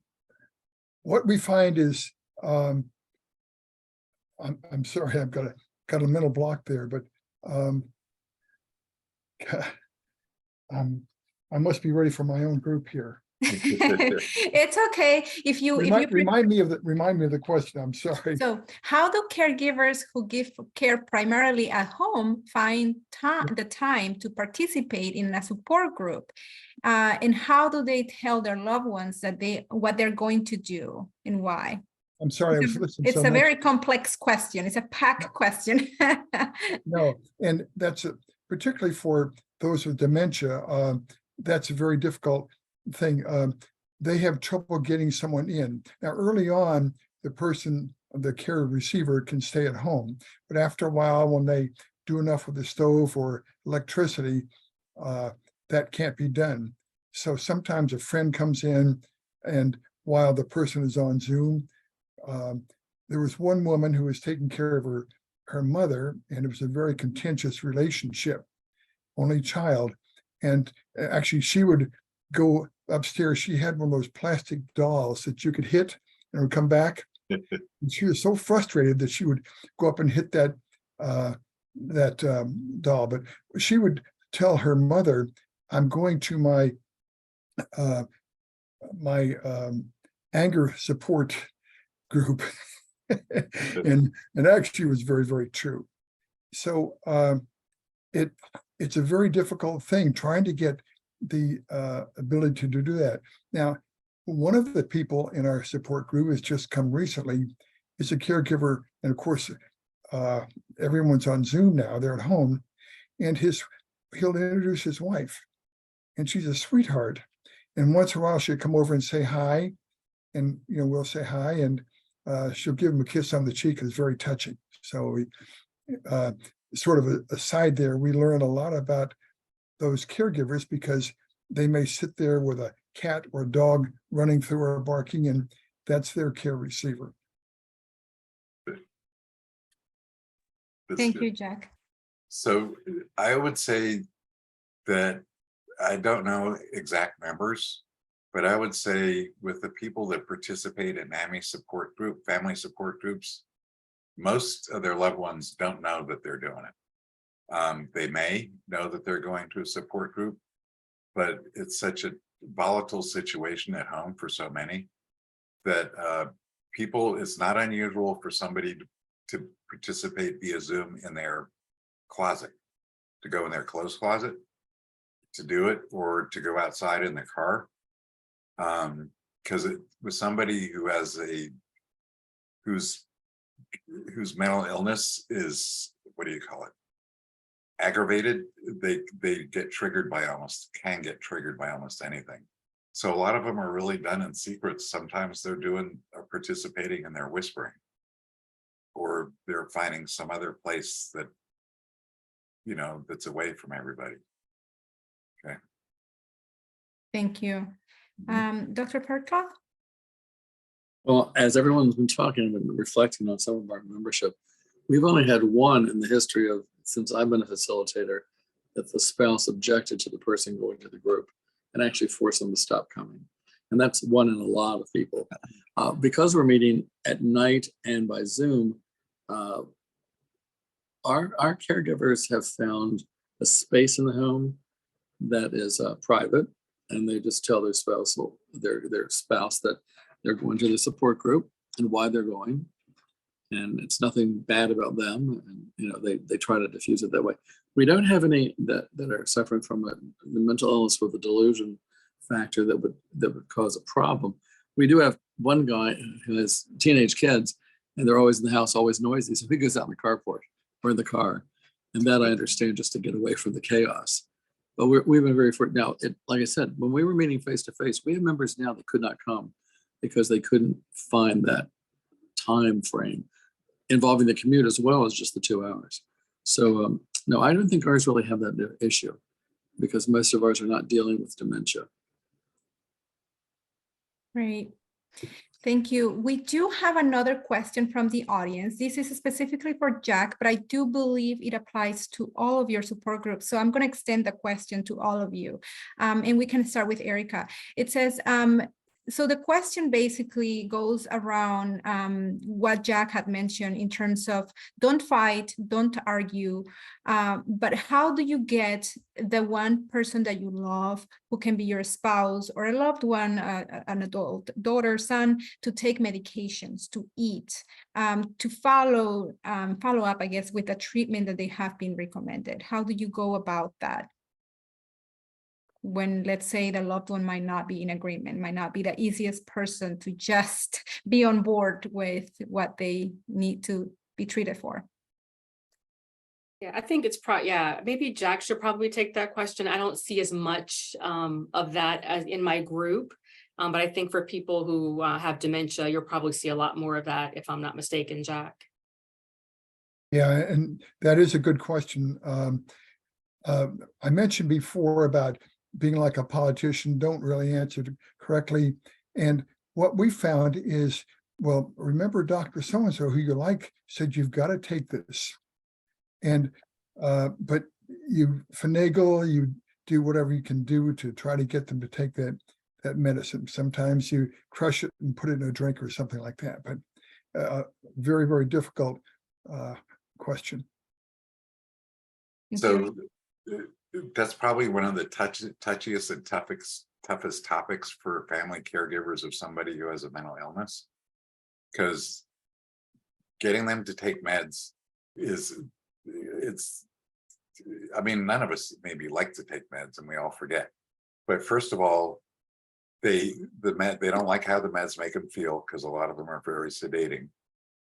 what we find is, I'm sorry, I've got a mental block there, but I must be ready for my own group here. It's okay. If you remind me of the question. I'm sorry. So how do caregivers who give care primarily at home find the time to participate in a support group? And how do they tell their loved ones that what they're going to do and why? I'm sorry, I was listening. It's a very complex question. It's a packed question. No, and that's particularly for those with dementia. That's a very difficult thing. They have trouble getting someone in. Now, early on, the person the care receiver can stay at home. But after a while, when they do enough with the stove or electricity, that can't be done. So sometimes a friend comes in, and while the person is on Zoom, there was one woman who was taking care of her mother, and it was a very contentious relationship, only child. And actually, she would go upstairs. She had one of those plastic dolls that you could hit and it would come back. And she was so frustrated that she would go up and hit that doll. But she would tell her mother, "I'm going to my anger support group." and actually was very, very true. So it's a very difficult thing trying to get the ability to do that. Now, one of the people in our support group has just come recently, is a caregiver, and of course, everyone's on Zoom now, they're at home, and he'll introduce his wife, and she's a sweetheart. And once in a while, she'll come over and say hi, and we'll say hi, and she'll give him a kiss on the cheek. It's very touching. So we sort of a side there, we learn a lot about those caregivers because they may sit there with a cat or dog running through or barking, and that's their care receiver. Thank you, Jack. So I would say that I don't know exact numbers, but I would say with the people that participate in NAMI support group, family support groups, most of their loved ones don't know that they're doing it. They may know that they're going to a support group, but it's such a volatile situation at home for so many that it's not unusual for somebody to participate via Zoom in their closet, to go in their clothes closet to do it, or to go outside in the car. Because it was somebody who has whose mental illness is, what do you call it, aggravated, they can get triggered by almost anything. So a lot of them are really done in secret. Sometimes they're participating and they're whispering, or they're finding some other place that that's away from everybody. Okay. Thank you. Dr. Faircloth? Well, as everyone's been talking and reflecting on some of our membership, we've only had one in the history of, since I've been a facilitator, that the spouse objected to the person going to the group and actually forced them to stop coming. And that's one in a lot of people. Because we're meeting at night and by Zoom, our caregivers have found a space in the home that is private, and they just tell their spouse that they're going to the support group and why they're going, and it's nothing bad about them, and they try to diffuse it that way. We don't have any that are suffering from the mental illness with a delusion factor that would cause a problem. We do have one guy who has teenage kids, and they're always in the house, always noisy, so he goes out in the carport or in the car, and that I understand, just to get away from the chaos. But we've been very fortunate. Now, like I said, when we were meeting face to face, we have members now that could not come because they couldn't find that time frame involving the commute as well as just the 2 hours. So no, I don't think ours really have that issue because most of ours are not dealing with dementia. Great. Thank you. We do have another question from the audience. This is specifically for Jack, but I do believe it applies to all of your support groups. So I'm going to extend the question to all of you. And we can start with Erica. It says, so the question basically goes around what Jack had mentioned in terms of don't fight, don't argue, but how do you get the one person that you love, who can be your spouse or a loved one, an adult, daughter, son, to take medications, to eat, to follow up, I guess, with the treatment that they have been recommended? How do you go about that? When, let's say, the loved one might not be in agreement, might not be the easiest person to just be on board with what they need to be treated for. Yeah, I think it's maybe Jack should probably take that question. I don't see as much of that as in my group. But I think for people who have dementia, you'll probably see a lot more of that, if I'm not mistaken, Jack. Yeah, and that is a good question. I mentioned before about being like a politician, don't really answer it correctly. And what we found is, well, remember Dr. So-and-so who you like said, you've got to take this. And, but you finagle, you do whatever you can do to try to get them to take that medicine. Sometimes you crush it and put it in a drink or something like that, but very, very difficult question. So that's probably one of the touchiest and toughest topics for family caregivers of somebody who has a mental illness, because getting them to take meds I mean, none of us maybe like to take meds and we all forget. But first of all, they don't like how the meds make them feel, because a lot of them are very sedating.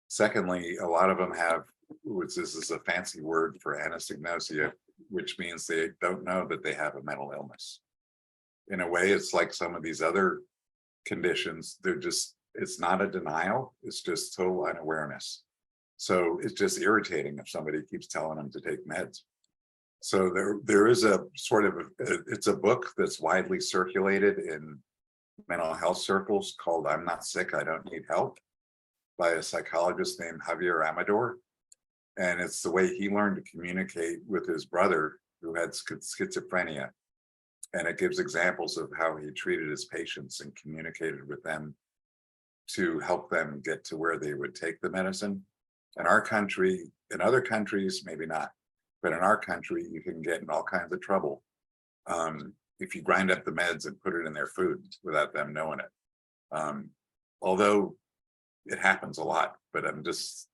Secondly, a lot of them have, which this is a fancy word for anosognosia, which means they don't know that they have a mental illness. In a way, it's like some of these other conditions, it's not a denial, it's just total unawareness. So it's just irritating if somebody keeps telling them to take meds. So there is a sort of, it's a book that's widely circulated in mental health circles called I'm Not Sick, I Don't Need Help, by a psychologist named Javier Amador. And it's the way he learned to communicate with his brother who had schizophrenia. And it gives examples of how he treated his patients and communicated with them to help them get to where they would take the medicine. In our country, in other countries, maybe not, but in our country, you can get in all kinds of trouble if you grind up the meds and put it in their food without them knowing it. Although it happens a lot, but I'm just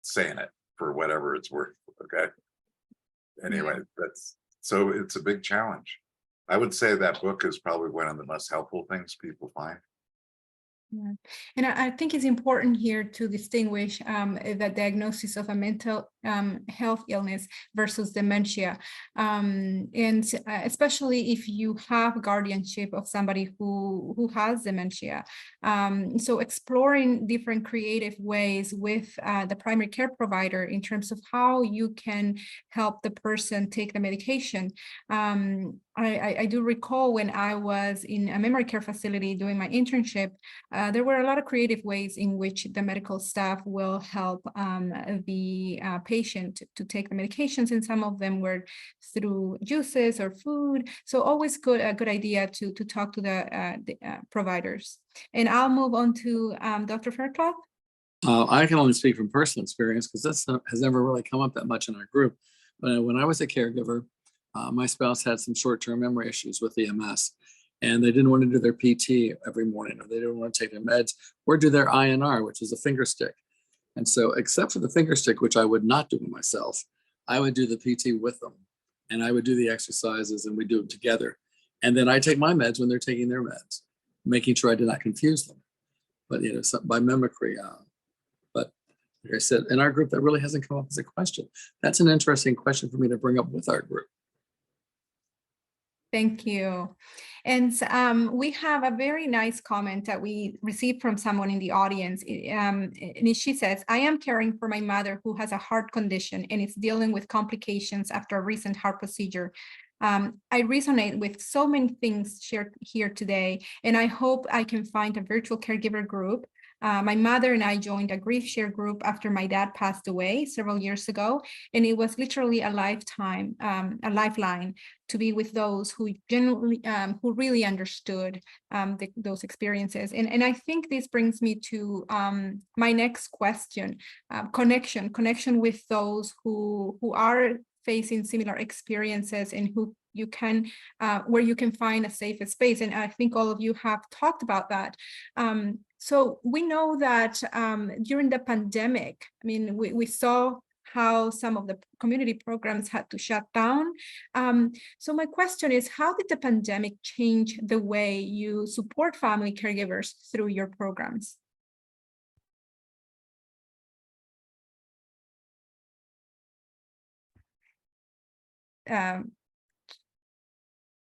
saying it for whatever it's worth. Okay. Anyway, so it's a big challenge. I would say that book is probably one of the most helpful things people find. Yeah. And I think it's important here to distinguish the diagnosis of a mental health illness versus dementia. And especially if you have guardianship of somebody who has dementia. So exploring different creative ways with the primary care provider in terms of how you can help the person take the medication. I do recall when I was in a memory care facility doing my internship, there were a lot of creative ways in which the medical staff will help the patient to take the medications, and some of them were through juices or food. So always a good idea to talk to the providers. And I'll move on to Dr. Faircloth. I can only speak from personal experience because this has never really come up that much in our group. But when I was a caregiver, my spouse had some short-term memory issues with EMS, and they didn't want to do their PT every morning, or they didn't want to take their meds or do their INR, which is a finger stick. And so, except for the finger stick, which I would not do myself, I would do the PT with them, and I would do the exercises, and we do it together. And then I take my meds when they're taking their meds, making sure I did not confuse them. But by mimicry. But like I said, in our group, that really hasn't come up as a question. That's an interesting question for me to bring up with our group. Thank you. And we have a very nice comment that we received from someone in the audience. And she says, I am caring for my mother who has a heart condition and is dealing with complications after a recent heart procedure. I resonate with so many things shared here today, and I hope I can find a virtual caregiver group. My mother and I joined a grief share group after my dad passed away several years ago, and it was literally a lifeline to be with those who genuinely, who really understood those experiences. And I think this brings me to my next question: connection with those who are facing similar experiences and who you can, where you can find a safe space. And I think all of you have talked about that. So we know that during the pandemic, I mean, we saw how some of the community programs had to shut down. So my question is, how did the pandemic change the way you support family caregivers through your programs?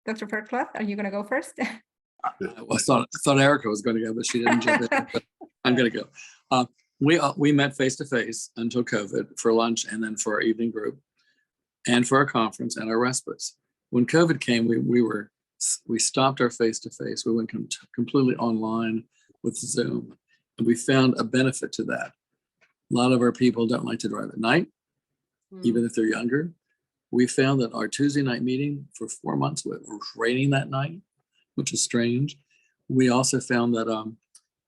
Dr. Faircloth, are you going to go first? I thought Erica was going to go, but she didn't jump in. But I'm going to go. We met face to face until COVID for lunch, and then for our evening group, and for our conference and our respites. When COVID came, we stopped our face to face. We went completely online with Zoom, and we found a benefit to that. A lot of our people don't like to drive at night, even if they're younger. We found that our Tuesday night meeting for 4 months was raining that night, which is strange. We also found that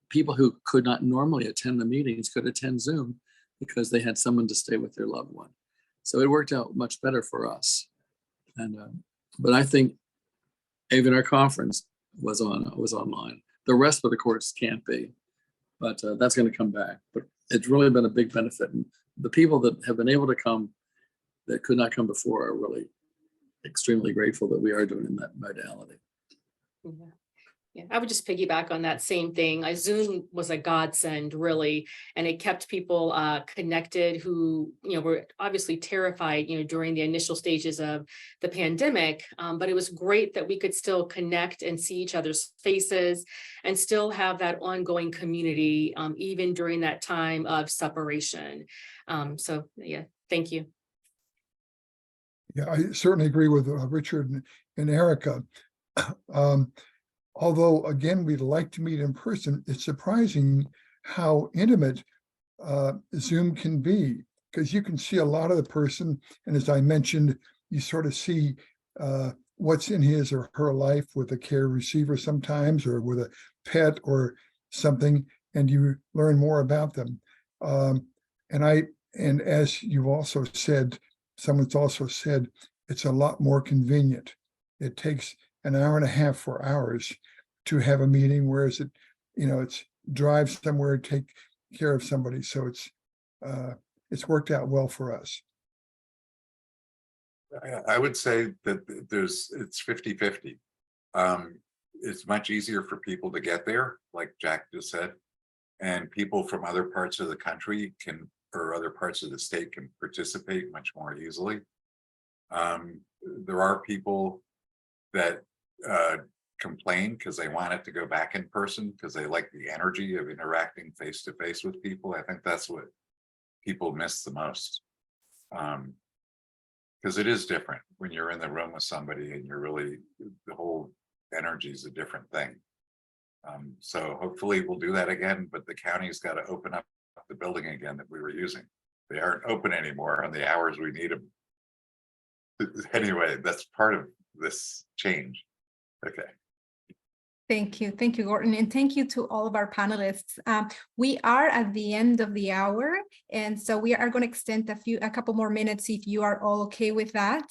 people who could not normally attend the meetings could attend Zoom because they had someone to stay with their loved one. So it worked out much better for us. And but I think even our conference was online. The rest of the course can't be, but that's going to come back. But it's really been a big benefit. And the people that have been able to come that could not come before are really extremely grateful that we are doing in that modality. Yeah, I would just piggyback on that same thing. Zoom was a godsend, really, and it kept people connected who, were obviously terrified, during the initial stages of the pandemic. But it was great that we could still connect and see each other's faces and still have that ongoing community, even during that time of separation. So, yeah, thank you. Yeah, I certainly agree with Richard and Erica. Although, again, we'd like to meet in person, it's surprising how intimate Zoom can be, because you can see a lot of the person. And as I mentioned, you sort of see what's in his or her life with a care receiver sometimes, or with a pet or something, and you learn more about them. And as you've also said, someone's also said, it's a lot more convenient. It takes an hour and a half, 4 hours to have a meeting, whereas it's drive somewhere, take care of somebody. So it's worked out well for us. I would say that it's 50-50. It's much easier for people to get there, like Jack just said, and people from other parts of the country or other parts of the state can participate much more easily. There are people that complain because they want it to go back in person because they like the energy of interacting face to face with people. I think that's what people miss the most, because it is different when you're in the room with somebody and the whole energy is a different thing. So hopefully we'll do that again, but the county's got to open up the building again that we were using. They aren't open anymore on the hours we need them. Anyway, that's part of this change. Okay. Thank you, Gordon, and thank you to all of our panelists. We are at the end of the hour, and so we are going to extend a couple more minutes if you are all okay with that.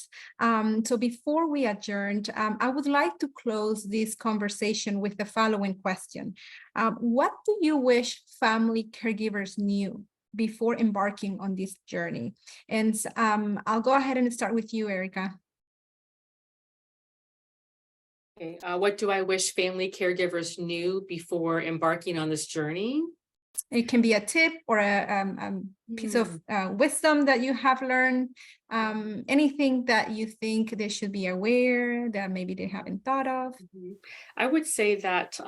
So before we adjourn, I would like to close this conversation with the following question. What do you wish family caregivers knew before embarking on this journey? And I'll go ahead and start with you, Erica. Okay. What do I wish family caregivers knew before embarking on this journey? It can be a tip or a piece of wisdom that you have learned, anything that you think they should be aware that maybe they haven't thought of. I would say that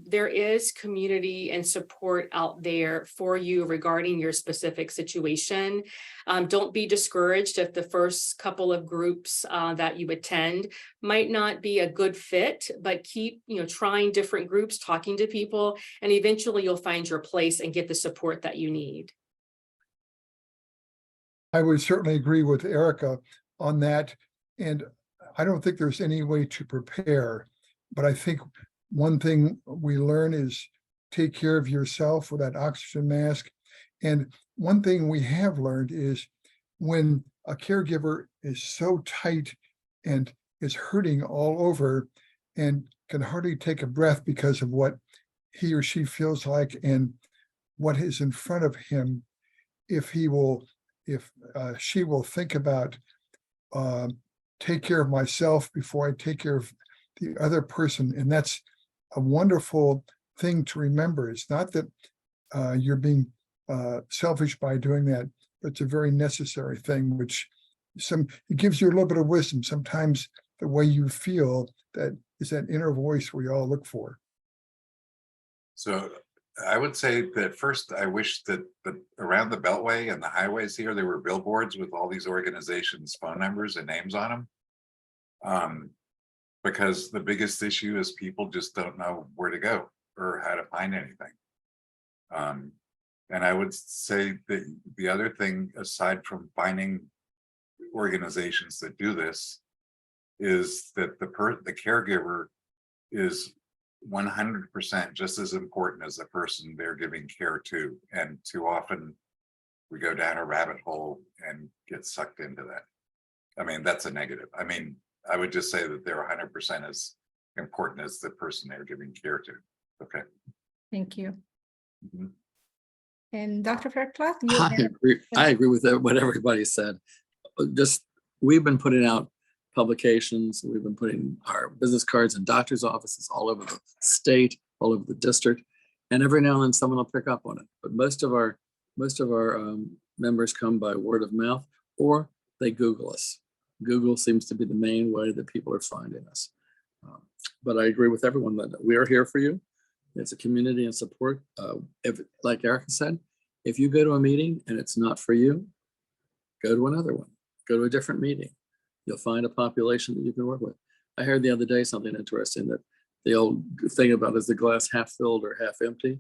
there is community and support out there for you regarding your specific situation. Don't be discouraged if the first couple of groups that you attend might not be a good fit, but keep trying different groups, talking to people, and eventually you'll find your place and get the support that you need. I would certainly agree with Erica on that. And I don't think there's any way to prepare, but I think one thing we learn is take care of yourself with that oxygen mask. And one thing we have learned is when a caregiver is so tight and is hurting all over and can hardly take a breath because of what he or she feels like and what is in front of him, if she will think about take care of myself before I take care of the other person. And that's a wonderful thing to remember. It's not that you're being selfish by doing that, but it's a very necessary thing, which it gives you a little bit of wisdom. Sometimes the way you feel, that is that inner voice we all look for. So I would say that first, I wish that around the Beltway and the highways here, there were billboards with all these organizations' phone numbers and names on them. Because the biggest issue is people just don't know where to go or how to find anything. And I would say that the other thing, aside from finding organizations that do this, is that the caregiver is 100% just as important as the person they're giving care to. And too often we go down a rabbit hole and get sucked into that. I mean, that's a negative. I mean, I would just say that they're 100% as important as the person they're giving care to. Okay. Thank you. Mhm. And Dr. Faircloth, I agree with what everybody said. Just, we've been putting out publications, we've been putting our business cards in doctor's offices all over the state, all over the district, and every now and then someone will pick up on it. But most of our members come by word of mouth, or they Google us. Google seems to be the main way that people are finding us. But I agree with everyone that we are here for you. It's a community and support. Like Erica said, if you go to a meeting and it's not for you, go to another one. Go to a different meeting. You'll find a population that you can work with. I heard the other day something interesting, that the old thing about is the glass half filled or half empty.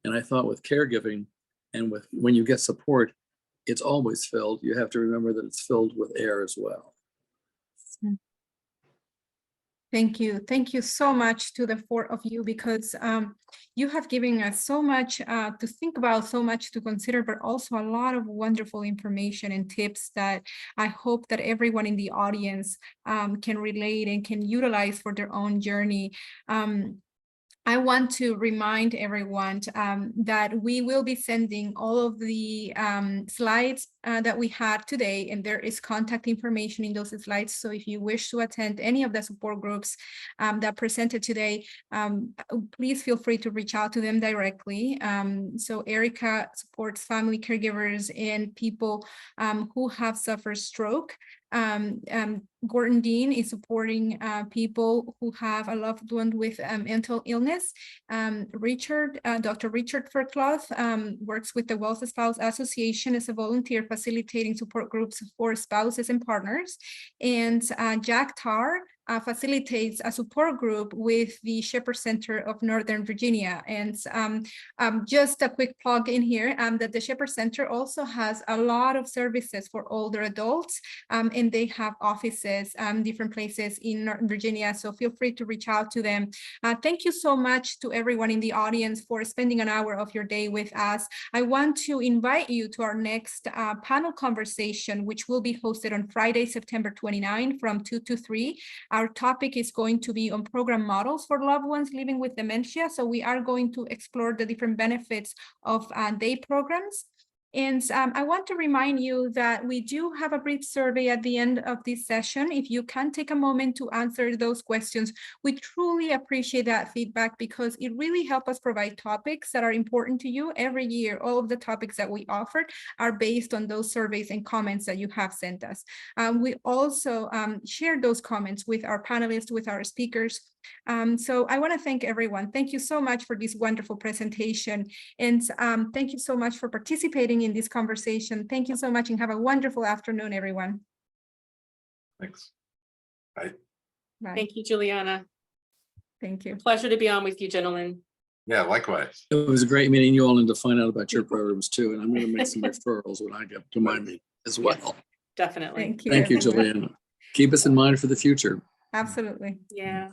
And I thought with caregiving and with when you get support, it's always filled. You have to remember that it's filled with air as well. Thank you. Thank you so much to the four of you, because you have given us so much to think about, so much to consider, but also a lot of wonderful information and tips that I hope that everyone in the audience can relate and can utilize for their own journey. I want to remind everyone that we will be sending all of the slides that we had today, and there is contact information in those slides. So if you wish to attend any of the support groups that presented today, please feel free to reach out to them directly. So Erica supports family caregivers and people who have suffered stroke. Gordon Dean is supporting people who have a loved one with mental illness. Dr. Richard Faircloth works with the WellSpouseorg Association as a volunteer facilitating support groups for spouses and partners. And Jack Tarr facilitates a support group with the Shepperd Center of Northern Virginia. And just a quick plug in here that the Shepperd Center also has a lot of services for older adults, and they have offices different places in Northern Virginia. So feel free to reach out to them. Thank you so much to everyone in the audience for spending an hour of your day with us. I want to invite you to our next panel conversation, which will be hosted on Friday, September 29 from 2 to 3. Our topic is going to be on program models for loved ones living with dementia. So we are going to explore the different benefits of day programs. And I want to remind you that we do have a brief survey at the end of this session. If you can take a moment to answer those questions, we truly appreciate that feedback, because it really helps us provide topics that are important to you. Every year, all of the topics that we offered are based on those surveys and comments that you have sent us. We also share those comments with our panelists, with our speakers. So I want to thank everyone. Thank you so much for this wonderful presentation. And thank you so much for participating in this conversation. Thank you so much, and have a wonderful afternoon, everyone. Thanks. Bye. Bye. Thank you, Juliana. Thank you. Pleasure to be on with you, gentlemen. Yeah, likewise. It was a great meeting you all, and to find out about your programs too. And I'm going to make some referrals when I get to my meeting as well. Yes, definitely. Thank you. Thank you, everyone. Juliana. Keep us in mind for the future. Absolutely. Yeah.